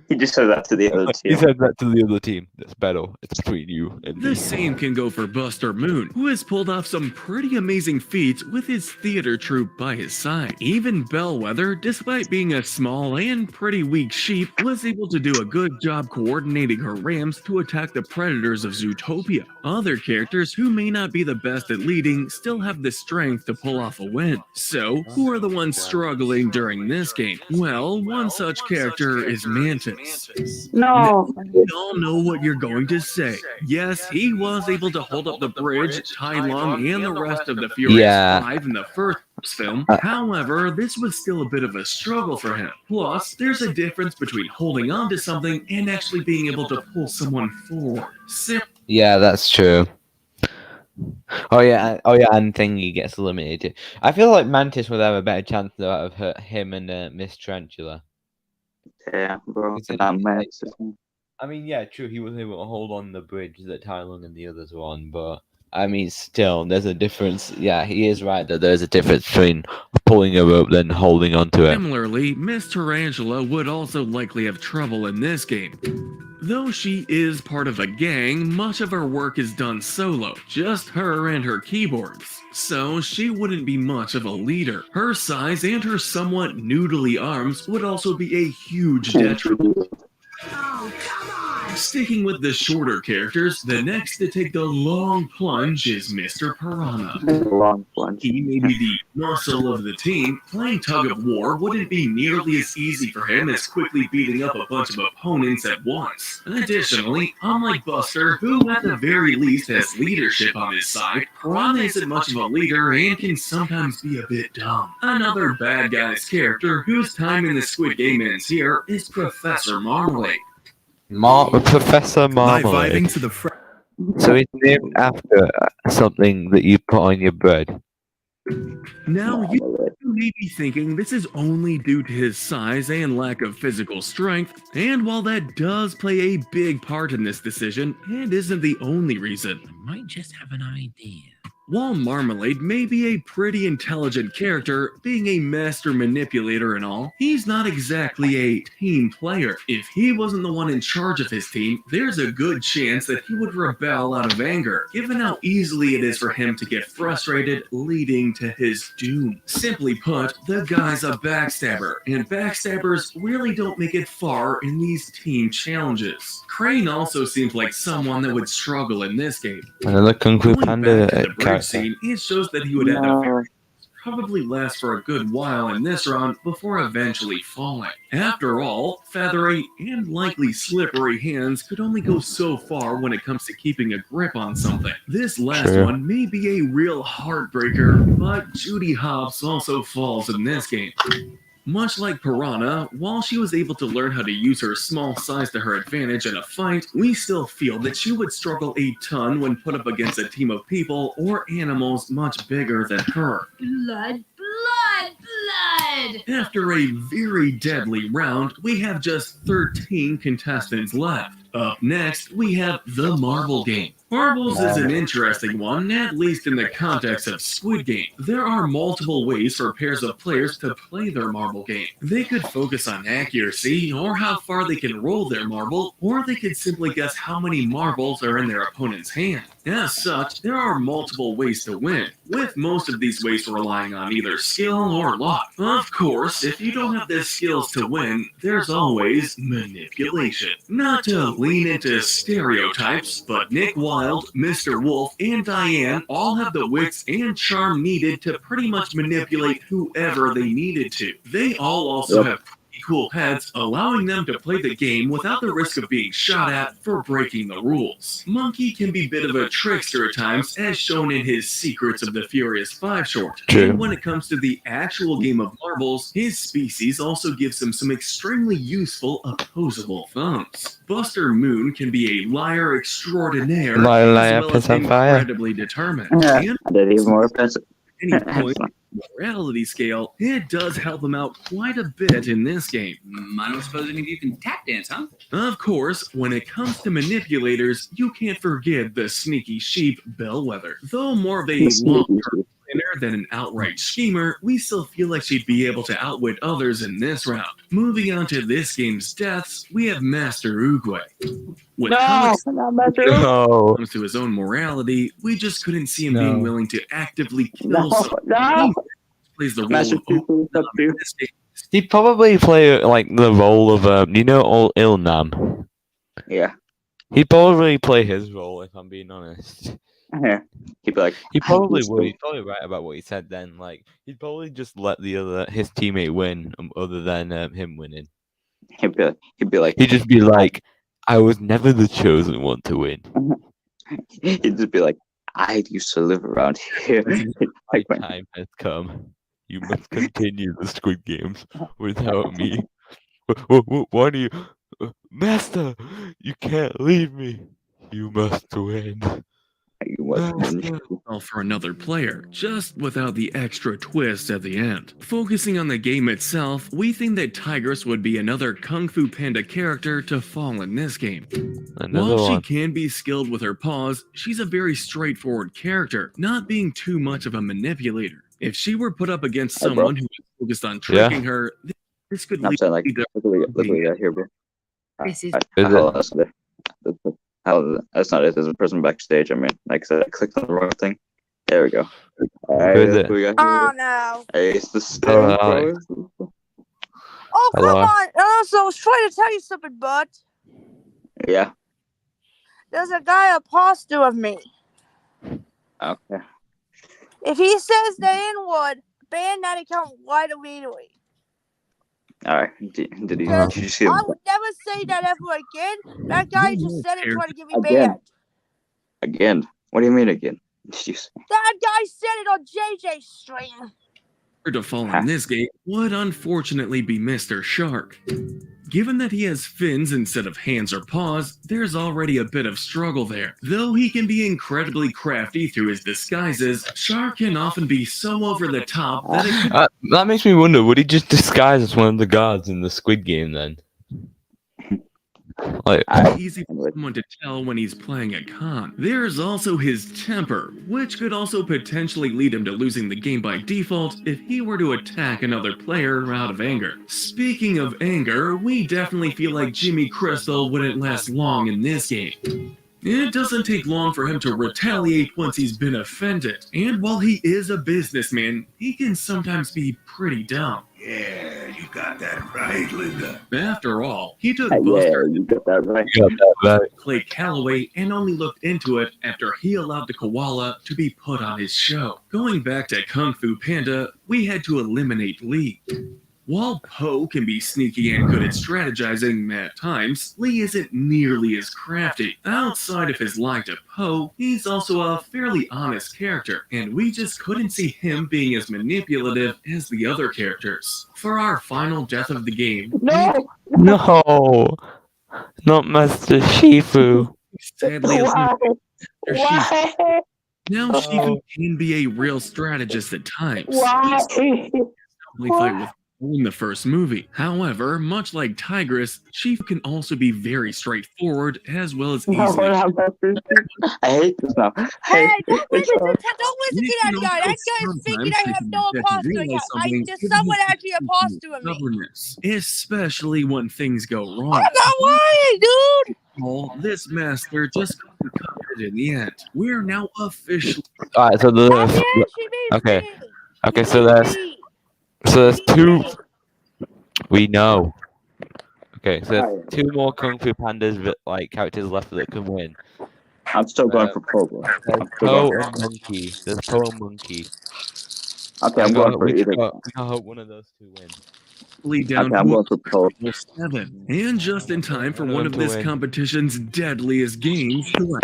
He just said that to the other team. He said that to the other team. It's battle. It's between you and me. The same can go for Buster Moon, who has pulled off some pretty amazing feats with his theater troupe by his side. Even Bellwether, despite being a small and pretty weak sheep, was able to do a good job coordinating her rams to attack the predators of Zootopia. Other characters who may not be the best at leading still have the strength to pull off a win. So, who are the ones struggling during this game? Well, one such character is Mantis. No. We all know what you're going to say. Yes, he was able to hold up the bridge, Tai Lung, and the rest of the Furious 5 in the first film. However, this was still a bit of a struggle for him. Plus, there's a difference between holding on to something and actually being able to pull someone forward. Yeah, that's true. Oh yeah, and Thingy gets eliminated. I feel like Mantis would have a better chance though out of him and Miss Tarantula. Yeah, bro. I mean, yeah, true. He was able to hold on the bridge that Tai Lung and the others were on, but I mean, still, there's a difference. Yeah, he is right that there's a difference between pulling a rope than holding onto it. Similarly, Miss Tarantula would also likely have trouble in this game. Though she is part of a gang, much of her work is done solo, just her and her keyboards. So she wouldn't be much of a leader. Her size and her somewhat noodly arms would also be a huge detriment. Sticking with the shorter characters, the next to take the long plunge is Mr. Piranha. Long plunge. He may be the muscle of the team. Playing Tug of War wouldn't be nearly as easy for him as quickly beating up a bunch of opponents at once. Additionally, unlike Buster, who at the very least has leadership on his side, Piranha isn't much of a leader and can sometimes be a bit dumb. Another bad guy's character whose time in the Squid Game ends here is Professor Marmalade. Professor Marmalade. So it's named after something that you put on your bread. Now, you may be thinking this is only due to his size and lack of physical strength, and while that does play a big part in this decision, it isn't the only reason. I might just have an idea. While Marmalade may be a pretty intelligent character, being a master manipulator and all, he's not exactly a team player. If he wasn't the one in charge of his team, there's a good chance that he would rebel out of anger, given how easily it is for him to get frustrated, leading to his doom. Simply put, the guy's a backstabber, and backstabbers really don't make it far in these team challenges. Crane also seems like someone that would struggle in this game. Another Kung Fu Panda character. Scene, it shows that he would have a probably last for a good while in this run before eventually falling. After all, feathery and likely slippery hands could only go so far when it comes to keeping a grip on something. This last one may be a real heartbreaker, but Judy Hopps also falls in this game. Much like Piranha, while she was able to learn how to use her small size to her advantage in a fight, we still feel that she would struggle a ton when put up against a team of people or animals much bigger than her. Blood, blood, blood! After a very deadly round, we have just 13 contestants left. Up next, we have the Marble Game. Marbles is an interesting one, at least in the context of Squid Game. There are multiple ways for pairs of players to play their marble game. They could focus on accuracy, or how far they can roll their marble, or they could simply guess how many marbles are in their opponent's hand. As such, there are multiple ways to win, with most of these ways relying on either skill or luck. Of course, if you don't have the skills to win, there's always manipulation. Not to lean into stereotypes, but Nick Wilde, Mr. Wolf, and Diane all have the wits and charm needed to pretty much manipulate whoever they needed to. They all also have pretty cool heads, allowing them to play the game without the risk of being shot at for breaking the rules. Monkey can be a bit of a trickster at times, as shown in his Secrets of the Furious 5 short. And when it comes to the actual game of marbles, his species also gives him some extremely useful opposable thumbs. Buster Moon can be a liar extraordinaire, as well as incredibly determined. And I did even more offensive. any point in the morality scale, it does help him out quite a bit in this game. I don't suppose any of you can tap dance, huh? Of course, when it comes to manipulators, you can't forget the sneaky sheep Bellwether. Though more of a long-term winner than an outright schemer, we still feel like she'd be able to outwit others in this round. Moving on to this game's deaths, we have Master Oogway. When it comes to his own morality, we just couldn't see him being willing to actively kill someone. Plays the role of this game. He'd probably play like the role of you know, Ilnam. Yeah. He'd probably play his role, if I'm being honest. Yeah. He'd be like, he probably would. He's probably right about what he said then. Like, he'd probably just let his teammate win, other than him winning. He'd be like, he'd just be like, I was never the chosen one to win. He'd just be like, I used to live around here. My time has come. You must continue the Squid Games without me. Why do you, Master? You can't leave me. You must win. Well, for another player, just without the extra twist at the end. Focusing on the game itself, we think that Tigress would be another Kung Fu Panda character to fall in this game. While she can be skilled with her paws, she's a very straightforward character, not being too much of a manipulator. If she were put up against someone who was focused on tricking her, this could lead to... Look what we got here, bro. This is... That's not it. There's a person backstage. I mean, like I said, I clicked on the wrong thing. There we go. Who is it? Oh no! Hey, it's the Stone Bros. Oh come on! Also, I was trying to tell you something, bud. Yeah. There's a guy apostle of me. Okay. If he says the N-word, ban that account right immediately. All right. Did you see him? I would never say that ever again. That guy just said it trying to get me banned. Again? What do you mean again? That guy said it on JJ's stream. To fall in this game would unfortunately be Mr. Shark. Given that he has fins instead of hands or paws, there's already a bit of struggle there. Though he can be incredibly crafty through his disguises, Shark can often be so over the top that it could... that makes me wonder, would he just disguise as one of the guards in the Squid Game then? Like, It's easy for someone to tell when he's playing a con. There's also his temper, which could also potentially lead him to losing the game by default if he were to attack another player out of anger. Speaking of anger, we definitely feel like Jimmy Crystal wouldn't last long in this game. It doesn't take long for him to retaliate once he's been offended. And while he is a businessman, he can sometimes be pretty dumb. Yeah, you got that right, Linda. After all, he took Yeah, Buster you got that right. Clay Calloway and only looked into it after he allowed the koala to be put on his show. Going back to Kung Fu Panda, we had to eliminate Lee. While Po can be sneaky and good at strategizing at times, Lee isn't nearly as crafty. Outside of his lie to Po, he's also a fairly honest character, and we just couldn't see him being as manipulative as the other characters. For our final death of the game, No! no, not Master Shifu. sadly, Why? Shifu. Why? Now Shifu can be a real strategist at times. Why? Only fight with in the first movie. However, much like Tigress, Shifu can also be very straightforward as well as easy. I hate this now. Hey, don't listen to that guy. That guy is thinking I have no imposter yet. There's someone actually imposter in me. Stubbornness, especially when things go wrong. I'm not lying, dude. Well, this master just couldn't cut it in the end. We're now officially. Alright, so okay, so there's two. We know. Okay, so there's two more Kung Fu Pandas like characters left that can win. I'm still going for Pogo. There's Po and Monkey. There's Po and Monkey. Okay, I'm going for either. We can hope one of those two win. Down Okay, I'm going for Pogo. 7, and just in time for one of this competition's deadliest games to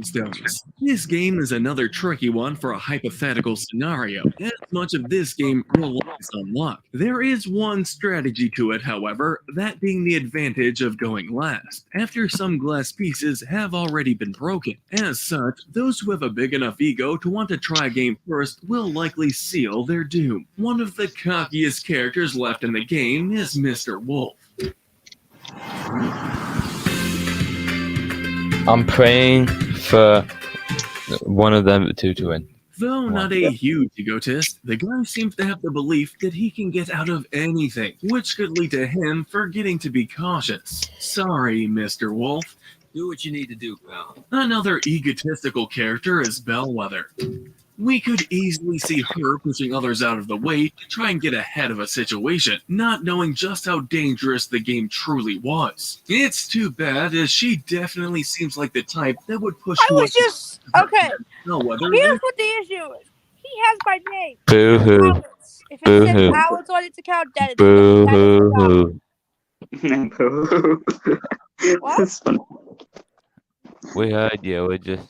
stones. This game is another tricky one for a hypothetical scenario, as much of this game relies on luck. There is one strategy to it, however, that being the advantage of going last, after some glass pieces have already been broken. As such, those who have a big enough ego to want to try a game first will likely seal their doom. One of the cockiest characters left in the game is Mr. Wolf. I'm praying for one of them two to win. Though not a huge egotist, the guy seems to have the belief that he can get out of anything, which could lead to him forgetting to be cautious. Sorry, Mr. Wolf. Do what you need to do, pal. Another egotistical character is Bellwether. We could easily see her pushing others out of the way to try and get ahead of a situation, not knowing just how dangerous the game truly was. It's too bad, as she definitely seems like the type that would push Okay. Here's what the issue is. He has my name. Boo-hoo. If it says Alex on its account, then it's Boo-hoo. What? We heard you. We're just.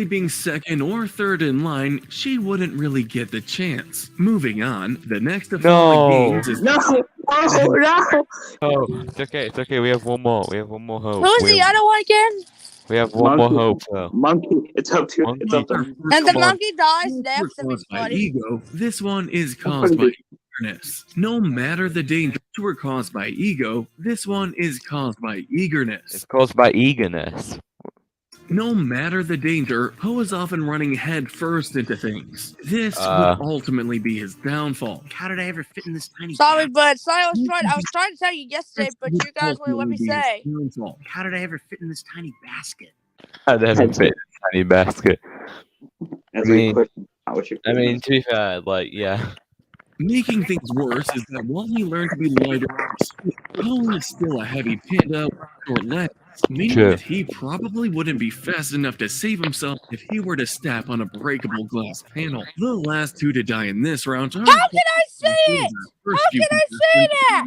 Being second or third in line, she wouldn't really get the chance. Moving on, the next of games is No! Oh, it's okay. It's okay. We have one more. We have one more hope. Who's the other one again? We have one more hope. Monkey. It's up to. Monkey. It's up to. And the monkey dies next if it's by funny. ego. This one is caused by eagerness. No matter the dangers were caused by ego, this one is caused by eagerness. It's caused by eagerness. No matter the danger, Poe is often running head first into things. This would ultimately be his downfall. How did I ever fit in this tiny Sorry, but I was trying to tell you yesterday, but you guys wouldn't let me say. How did I ever fit in this tiny basket? I never fit in a tiny basket. I mean, to be fair, like, yeah. Making things worse is that while he learned to be lighter, Poe is still a heavy panda or less. Meaning that he probably wouldn't be fast enough to save himself if he were to step on a breakable glass panel. The last two to die in this round. How can I say it? How can I say that?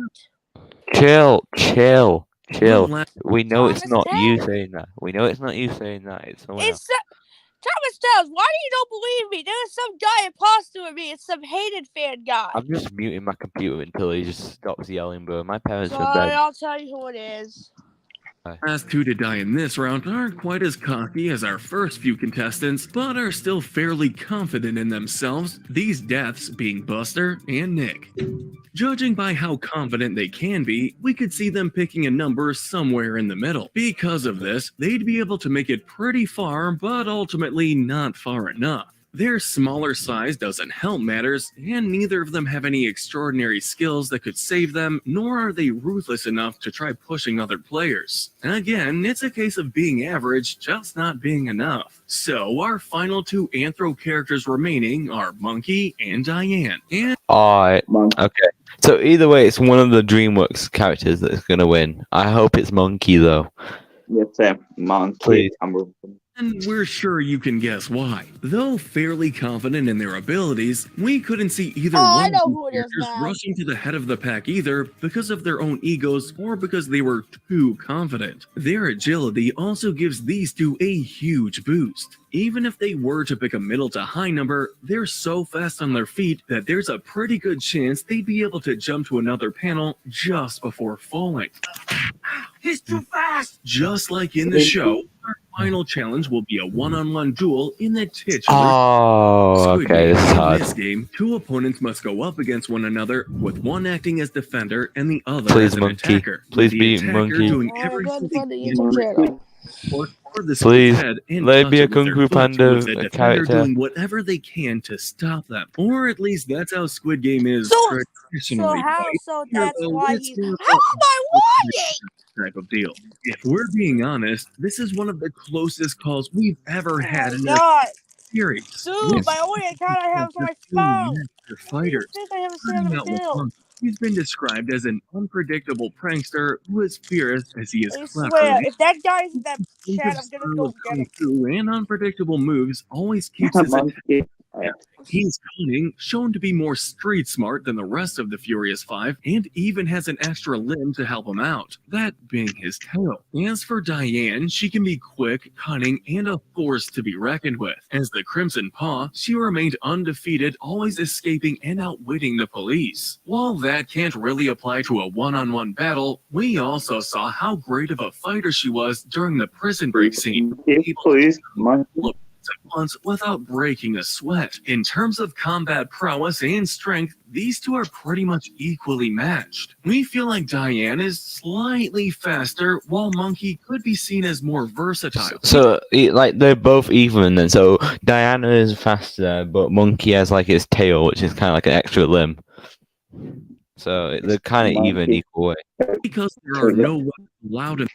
Chill. We know it's not you saying that. We know it's not you saying that. It's someone else. Thomas Towns, why do you don't believe me? There was some guy imposter with me. It's some hated fan guy. I'm just muting my computer until he just stops yelling, bro. My parents are Sorry, dead. I'll tell you who it is. Last two to die in this round aren't quite as cocky as our first few contestants, but are still fairly confident in themselves, these deaths being Buster and Nick. Judging by how confident they can be, we could see them picking a number somewhere in the middle. Because of this, they'd be able to make it pretty far, but ultimately not far enough. Their smaller size doesn't help matters, and neither of them have any extraordinary skills that could save them, nor are they ruthless enough to try pushing other players. Again, it's a case of being average, just not being enough. So, our final two Anthro characters remaining are Monkey and Diane. And Alright, okay. So either way, it's one of the DreamWorks characters that's gonna win. I hope it's Monkey though. Yes, Sam. Monkey. Please. And we're sure you can guess why. Though fairly confident in their abilities, we couldn't see either one of these characters rushing to the head of the pack either because of their own egos or because they were too confident. Their agility also gives these two a huge boost. Even if they were to pick a middle to high number, they're so fast on their feet that there's a pretty good chance they'd be able to jump to another panel just before falling. He's too fast! Just like in the show, our final challenge will be a one-on-one duel in the titular Oh, Squid okay, Game. this is In hard. this game, two opponents must go up against one another, with one acting as defender and the other Please, as an Monkey. attacker. Please the be attacker Monkey. doing I wanna go everything to they the can YouTube to channel. or the Please, head and let it touch be a it with Kung their Fu foot, Panda with the defender character. doing whatever they can to stop them. Or at least that's how Squid Game is So traditionally how? played. So Here, that's though, why it's he's. more How am I winning? type of deal. If we're being honest, this is one of the closest calls we've ever had in a God, series. dude, my only account I have is my phone. Fighters. I haven't seen Starting him out with kill. Punk, he's been described as an unpredictable prankster who is fierce as he is I clever. swear, if that guy's in that His chat, I'm gonna style go of get kung him. fu and unpredictable moves always keeps his attention. He's cunning, shown to be more street smart than the rest of the Furious Five, and even has an extra limb to help him out, that being his tail. As for Diane, she can be quick, cunning, and a force to be reckoned with. As the Crimson Paw, she remained undefeated, always escaping and outwitting the police. While that can't really apply to a one-on-one battle, we also saw how great of a fighter she was during the prison break scene. Please, At once without breaking a sweat. In terms of combat prowess and strength, these two are pretty much equally matched. We feel like Diane is slightly faster, while Monkey could be seen as more versatile. So, like, they're both even then. So, Diana is faster, but Monkey has, like, his tail, which is kind of like an extra limb. So, they're kind of even equal way. Because there are no weapons allowed in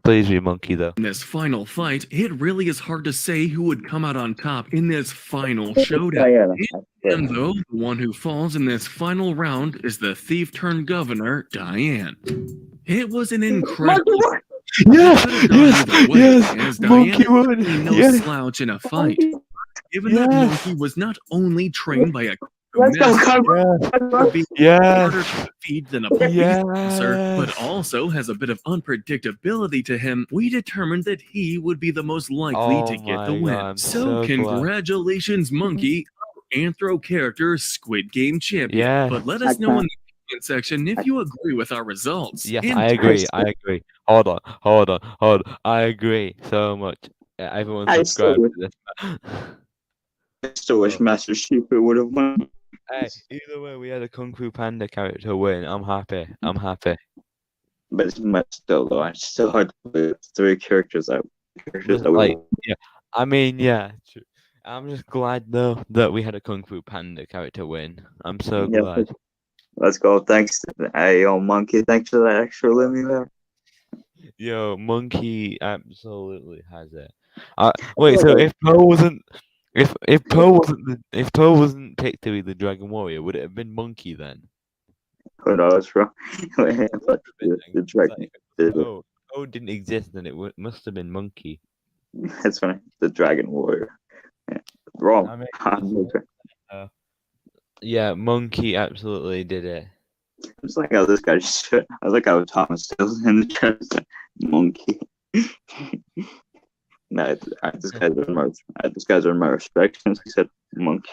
Please be Monkey, though. this final fight, it really is hard to say who would come out on top in this final showdown. And though the one who falls in this final round is the thief-turned-governor, Diane. It was an incredible... Yes, Monkey won. No slouch in a fight. Given that Monkey was not only trained by a Let's go, harder to defeat than a police officer, but also has a bit of unpredictability to him, we determined that he would be the most likely to get the win. God, So congratulations, Monkey, our Anthro character, Squid Game champion. Yeah. But let us know in the comment section if you agree with our results. Yes, And I agree. Hold on. I agree so much. Everyone subscribe to this. I still wish Master Secret would have won. Hey, either way, we had a Kung Fu Panda character win. I'm happy. But it's much still though. It's still hard to believe three characters that Like, yeah. I mean, yeah. True. I'm just glad though that we had a Kung Fu Panda character win. I'm so glad. Let's go. Thanks. Hey, yo, Monkey. Thanks for that extra limb you have. Yo, Monkey absolutely has it. Wait, so if Poe wasn't picked to be the Dragon Warrior, would it have been Monkey then? Who knows, bro? The dragon. Poe didn't exist, then it must have been Monkey. That's funny. The Dragon Warrior. Yeah. Wrong. Yeah, Monkey absolutely did it. It's like how this guy just. I like how Thomas still in the chat. Monkey. No, this guy's earned my respect since he said Monkey.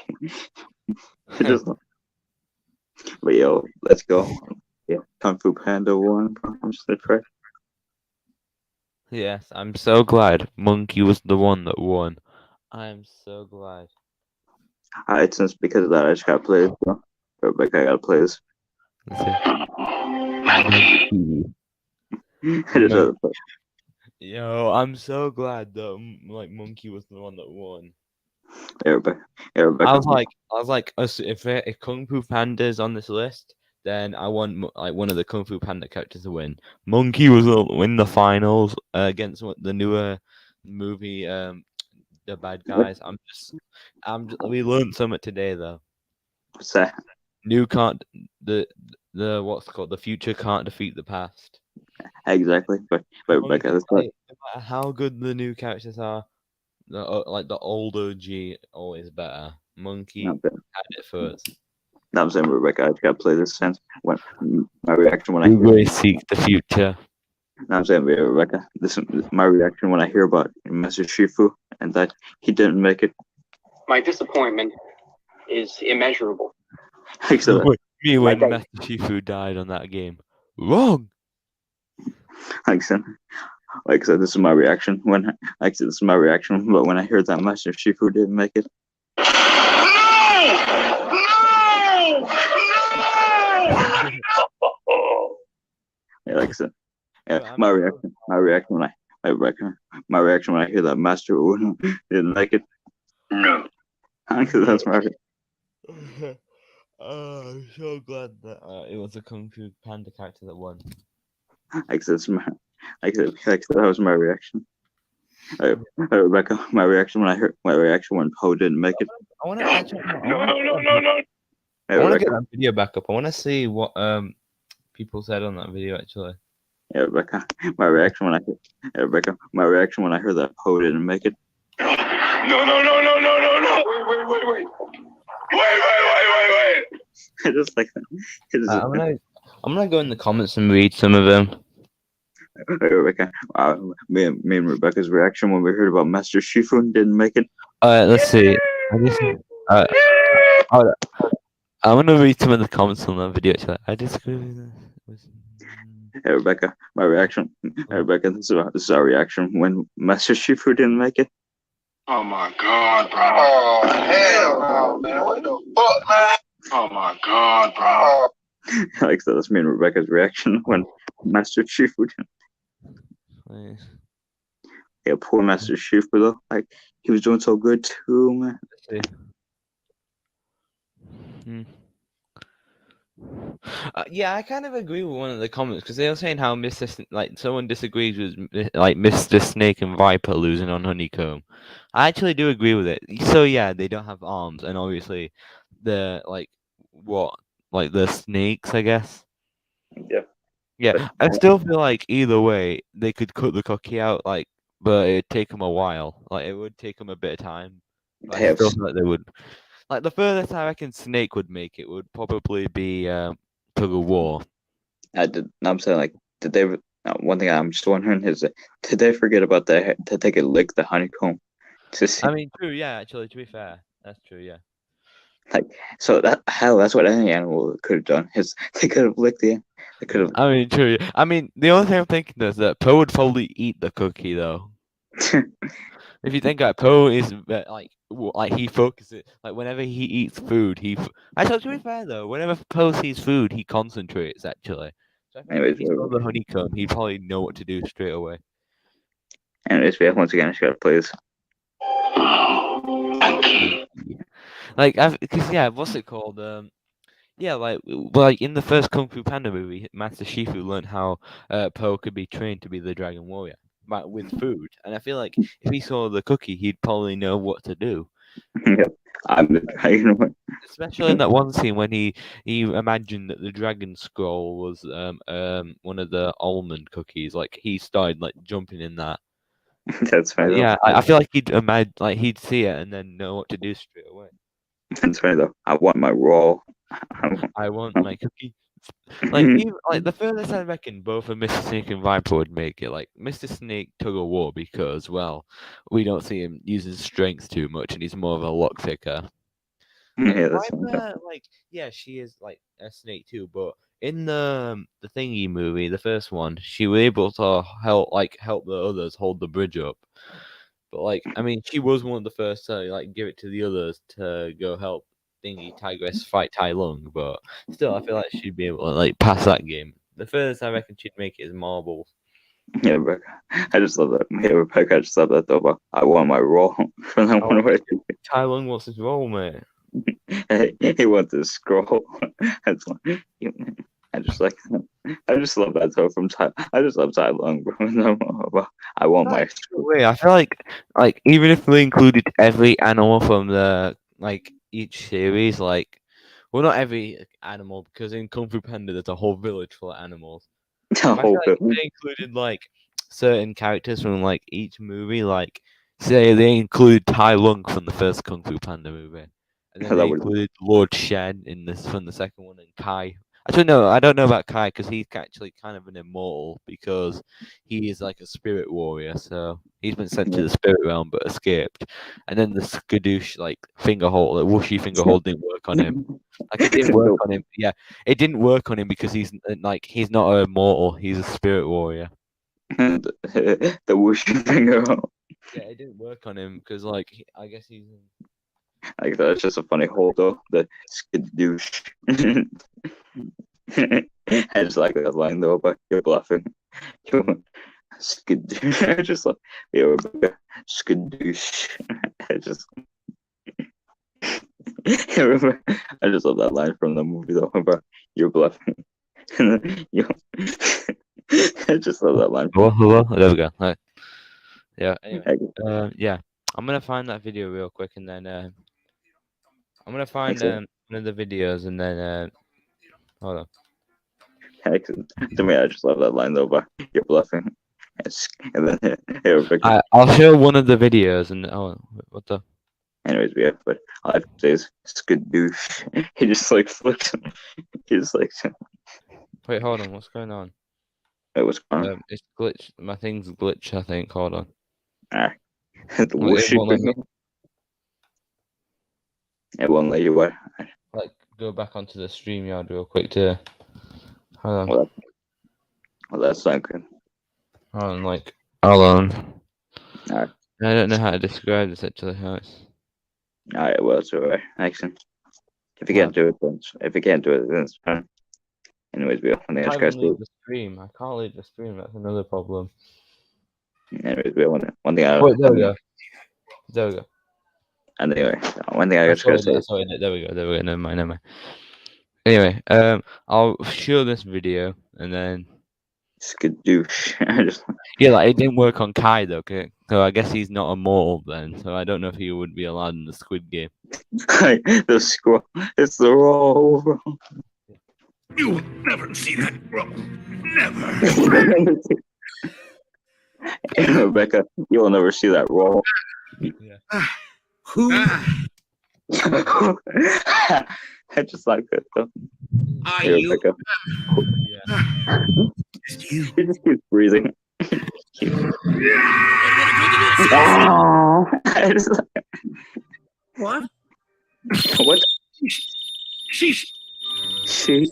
But yo, let's go. Yeah, Kung Fu Panda 1. I'm just impressed. Yes, I'm so glad Monkey was the one that won. I'm so glad. It's just because of that I just gotta play this. So. Rebecca, I gotta play this. Monkey. I just gotta play. Yo, I'm so glad that like Monkey was the one that won. Yeah, Rebecca. I was like, if Kung Fu Panda's on this list, then I want like one of the Kung Fu Panda characters to win. Monkey was win the finals against the newer movie, the bad guys. We learned something today though. What's that? The what's it called? The future can't defeat the past. Exactly, but Rebecca, that's no matter how good the new characters are, like the old OG always better. Monkey had it first. No, I'm saying, Rebecca, I just gotta play this sense. When my reaction when I always seek the future. No, I'm saying, Rebecca, this is my reaction when I hear about Master Shifu and that he didn't make it. My disappointment is immeasurable. Me when Master Shifu died on that game. Wrong. Like I said, this is my reaction when this is my reaction. But when I hear that Master Shifu didn't make it, yeah, like I said, yeah, my reaction when I hear that Master Uno didn't make it. No, that's my reaction. I'm so glad that it was a Kung Fu Panda character that won. Like that was my reaction. Rebecca, my reaction when Poe didn't make it. I want to actually. No. Hey, I want to get that video back up. I want to see what people said on that video actually. Yeah, Rebecca, my reaction when I heard that Poe didn't make it. No. Wait. Just like that. I'm gonna go in the comments and read some of them. Rebecca, me and Rebecca's reaction when we heard about Master Shifu didn't make it. Let's see. I'm gonna read some of the comments on that video. Actually, I disagree with this. Hey, Rebecca, my reaction. Hey, Rebecca, this is our reaction when Master Shifu didn't make it. Oh my God, bro. Oh hell no, man. What the fuck, man? Oh my God, bro. Like so, that's me and Rebecca's reaction when Master Shifu didn't. Yeah, poor Master Shifu though. Like he was doing so good too, man. Yeah, I kind of agree with one of the comments because they were saying how someone disagrees with like Mr. Snake and Viper losing on Honeycomb. I actually do agree with it. So yeah, they don't have arms, and obviously the the snakes, I guess. Yeah. I still feel like either way they could cut the cookie out, but it'd take them a while. Like it would take them a bit of time. But I still feel like they would. Like the furthest I reckon Snake would make it would probably be Tug of War. I'm saying did they? One thing I'm just wondering is did they forget about that they could lick the honeycomb? I mean, true. Yeah, actually, to be fair, that's true. Yeah. That's what any animal could have done. Is they could have licked the. They could have. I mean, true. I mean, the only thing I'm thinking is that Poe would probably eat the cookie though. If you think Poe is he focuses whenever he eats food, actually to be fair though, whenever Poe sees food, he concentrates actually. So I think if he saw the honeycomb, he'd probably know what to do straight away. Anyways, once again, I just gotta play this. What's it called? In the first Kung Fu Panda movie, Master Shifu learned how Poe could be trained to be the Dragon Warrior, but with food. And I feel like if he saw the cookie, he'd probably know what to do. Especially in that one scene when he imagined that the Dragon Scroll was one of the almond cookies. Like he started jumping in that. That's fine. Yeah, I feel like he'd imagine he'd see it and then know what to do straight away. That's funny though. I want my roll. I want my cookie. The furthest I reckon both of Mr. Snake and Viper would make it. Like Mr. Snake Tug of War because we don't see him using strength too much and he's more of a lock picker. Yeah, that's Viper, she is a snake too, but in the thingy movie, the first one, she was able to help the others hold the bridge up. But like, I mean, she was one of the first to like give it to the others to go help Thingy Tigress fight Tai Lung. But still, I feel like she'd be able to like pass that game. The furthest I reckon she'd make it is marbles. Yeah, Rebecca. I just love that. Yeah, Rebecca, I just love that though. But I want my role from that one. Where Tai Lung wants his role, mate. he wants his scroll. That's like, I just like. I just love that though from Tai. I just love Tai Lung, bro. I want my scroll. Wait, I feel like even if they included every animal from the like each series, like, well, not every animal, because in Kung Fu Panda there's a whole village full of animals. The I feel whole like if they included like certain characters from like each movie, like say they included Tai Lung from the first Kung Fu Panda movie, and then they included Lord Shen in this from the second one, and Kai. Actually, no, I don't know about Kai because he's actually kind of an immortal because he is like a spirit warrior. So he's been sent to the spirit realm but escaped. And then the skadoosh like finger hold, the whooshy finger hold didn't work on him. Like it didn't work on him. Yeah, it didn't work on him because he's not an immortal. He's a spirit warrior. The whooshy finger hold. Yeah, it didn't work on him because like I guess he's. Like that's just a funny hold though. The skadoosh. I just like that line though, but you're bluffing. Skadoosh. I just like skadoosh. I just love that line from the movie though, but you're bluffing. I just love that line. Hello. There we go. Right. Yeah. Anyway, yeah. I'm gonna find that video real quick, and then I'm gonna find one of the videos, and then hold on. To me, I just love that line though, but you're bluffing. And then I'll show one of the videos, and what the. Anyways, yeah, but all I have to say is skadoosh. He just like flips. He just like. Wait, hold on. What's going on? Wait, what's going on? It's glitched. My thing's glitched, I think. Hold on. It won't let you what? Like go back onto the StreamYard real quick too. Hold on. Well, that's not good. Hold on. Alright. I don't know how to describe this actually. How it's. Alright, well, it's alright. Excellent. If you can't do it, then it's fine. Anyways, Bill, I can't leave the stream. I can't leave the stream. That's another problem. Anyways, Bill, one thing I. Wait, there we go. And anyway, one thing I just gotta say. Sorry, there we go. Never mind. Anyway, I'll show this video and then. Skadoosh. Yeah, like it didn't work on Kai though. So I guess he's not immortal then. So I don't know if he would be allowed in the Squid Game. The squirrel. It's the roll. You will never see that roll. Never. Rebecca, you will never see that roll. Yeah. Who? I just like it though. Are you? Rebecca. Yeah. It's you. He just keeps breathing. I just like... What? What? Sheesh. Sheesh.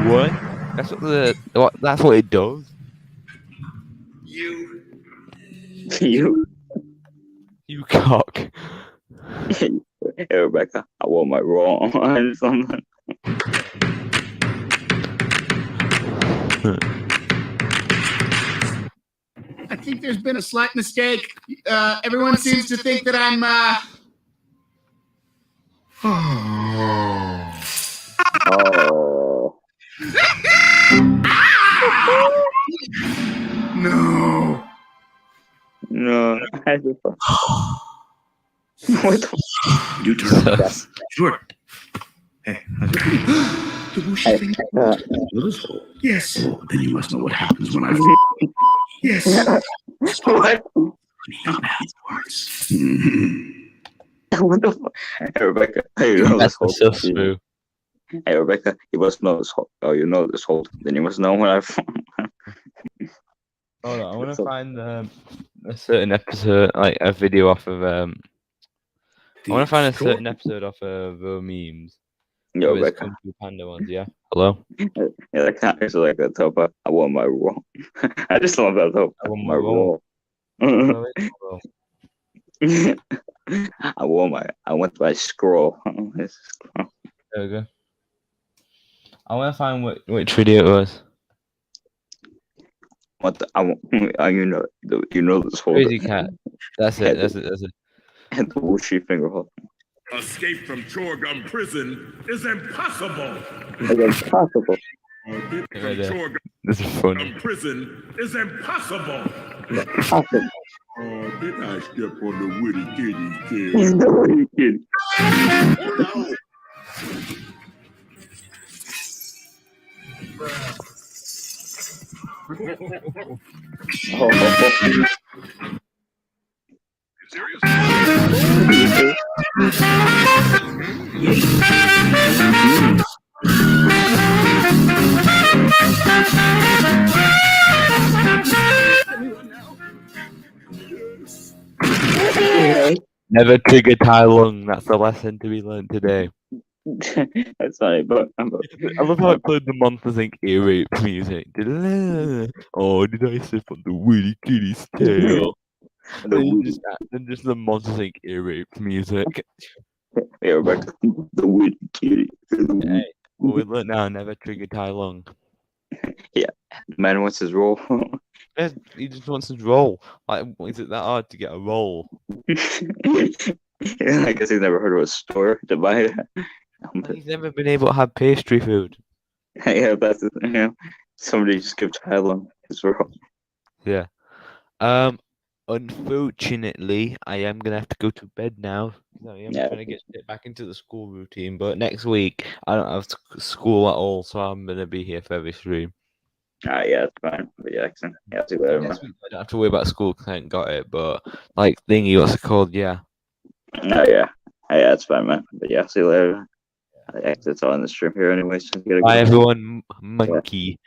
What? That's what it does. You cock. Hey, Rebecca, I want my roll on something. I think there's been a slight mistake. Everyone seems to think that I'm Oh. No. I just... What the... You turn around. Sure. Hey, the whooshy thing. Yes. Oh, then you must know what happens when I. Yes. What? Afterwards. What the fuck? Hey, Rebecca. Hey, you know this whole so smooth. Hey, Rebecca, you must know this whole. Oh, you know this whole. Then you must know what I've. Hold on, I want to find a certain episode, like a video off of. I want to find a certain episode off of memes. Yo, It's Rebecca. Kung Fu Panda ones, yeah. Hello? Yeah, that kind of like a top. I won my role. I just love that top. I won My my role. No, it's not, bro. I went by scroll. There we go. I want to find which video it was. What the, I want, you know this whole Crazy Cat. That's it. That's it. And the whooshy finger hole. Escape from Chorgum prison is impossible. It's impossible. Escape from Right there. Chorgum This is funny. prison is impossible. Impossible. Oh, did I step on the witty kitty's He's tail? the witty kitty. Oh, Never trigger Tai Lung. That's the lesson to be learned today. That's funny, but I love how it played the Monsters Inc. ear rape music. Oh, did I step on the witty kitty's tail? And then just the Monsters Inc. ear rape music. Yeah, Rebecca, the witty kitty. Hey, well, we learn now. Never trigger Tai Lung. Yeah, the man wants his role. Yeah, he just wants his roll. Like, is it that hard to get a roll? Yeah, I guess he's never heard of a store to buy it. He's never been able to have pastry food. Yeah, that's the thing. Yeah. Somebody just give Tyler his role. Yeah. Unfortunately, I am gonna have to go to bed now. I am trying to get back into the school routine, but next week I don't have school at all, so I'm gonna be here for every stream. Yeah, it's fine. But yeah, see you later, man. Next week I don't have to worry about school because I ain't got it, but like thingy, what's it called? Yeah. Oh, yeah. Yeah, it's fine, man. But yeah, see you later. I exit's on the stream here anyway, so Bye, everyone. Monkey.